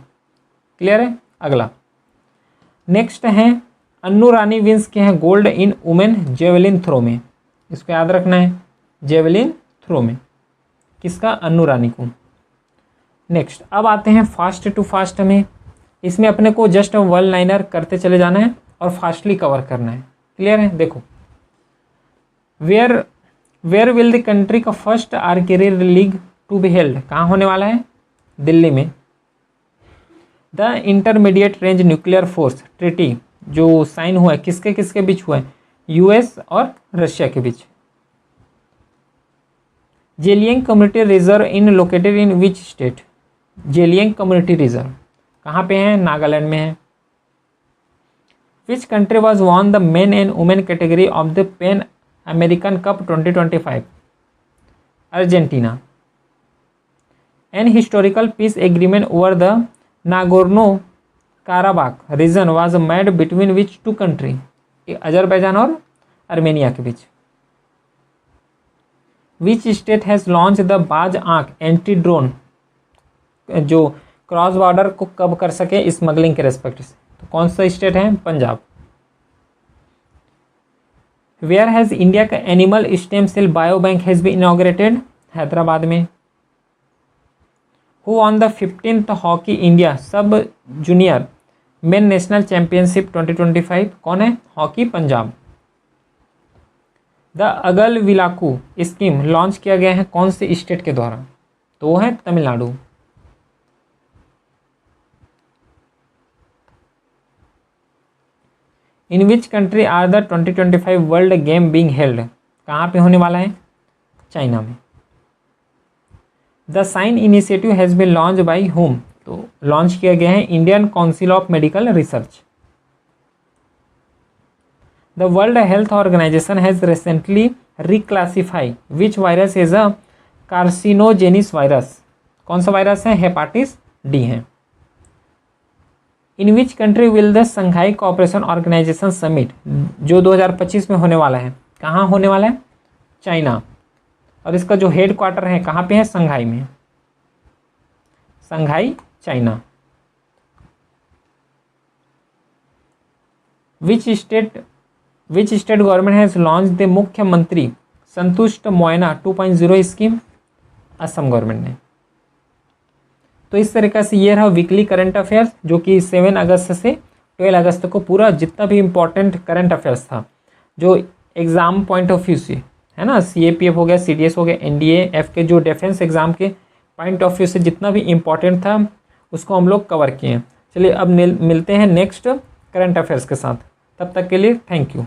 क्लियर है। अगला नेक्स्ट है अन्नू रानी विंस के हैं gold in women javelin throw में, इसको याद रखना है, जेवलिन थ्रो में किसका, अन्नू रानी को। नेक्स्ट अब आते हैं फास्ट टू फास्ट में, इसमें अपने को जस्ट 1 लाइनर करते चले जाना है और फास्टली कवर करना है। क्लियर है। देखो, वेयर विल द कंट्री का first archery league to be held, कहाँ होने वाला है, दिल्ली में। The intermediate range nuclear force treaty जो साइन हुआ है किसके किसके बीच हुआ है, US और रशिया के बीच। Zeliang community reserve in located in which state, Zeliang community reserve कहाँ पे है, नागालैंड में है। Which country was won the men and women category of the Pan American cup 2025, Argentina. An historical peace agreement over the Nagorno Karabakh region was made between which 2 country, Azerbaijan और Armenia के बीच। Which state has launch the Baaz Aankh anti drone जो cross border को कब कर सके smuggling के respect से, तो कौन सा स्टेट है? पंजाब। वेयर हैज़ इंडिया का animal stem cell bio bank has been inaugurated? Hyderabad में। Who on the 15th hockey India sub junior men national championship 2025? कौन है? हॉकी पंजाब। द अगल विलाकू स्कीम लॉन्च किया गया है कौन से स्टेट के द्वारा? तो वो है Tamil Nadu. In which country are the 2025 world game being held? कहाँ पे होने वाला है? चाइना में। The sign initiative has been launch by whom? तो लॉन्च किया गया है Indian council of medical research. The world health organization has recently reclassify which virus as a carcinogenic virus? कौन सा वायरस है? हेपाटिस डी है। In which country will the Shanghai cooperation organization summit जो 2025 में होने वाला है, कहाँ होने वाला है? चाइना। और इसका जो हेड क्वार्टर है कहाँ पे है? संघाई में। संघाई China. Which state government has launch the मुख्यमंत्री संतुष्ट मोयना 2.0 स्कीम? असम गवर्नमेंट ने। तो इस तरीके से ये रहा वीकली करंट अफेयर्स जो कि 7 अगस्त से 12 अगस्त को पूरा जितना भी इम्पोर्टेंट करंट अफेयर्स था जो एग्ज़ाम पॉइंट ऑफ व्यू से है ना, CAPF हो गया, CDS हो गया, NDA के जो डिफेंस एग्ज़ाम के पॉइंट ऑफ व्यू से जितना भी इम्पोर्टेंट था उसको हम लोग कवर किए हैं। चलिए अब मिलते हैं नेक्स्ट करंट अफेयर्स के साथ, तब तक के लिए थैंक यू।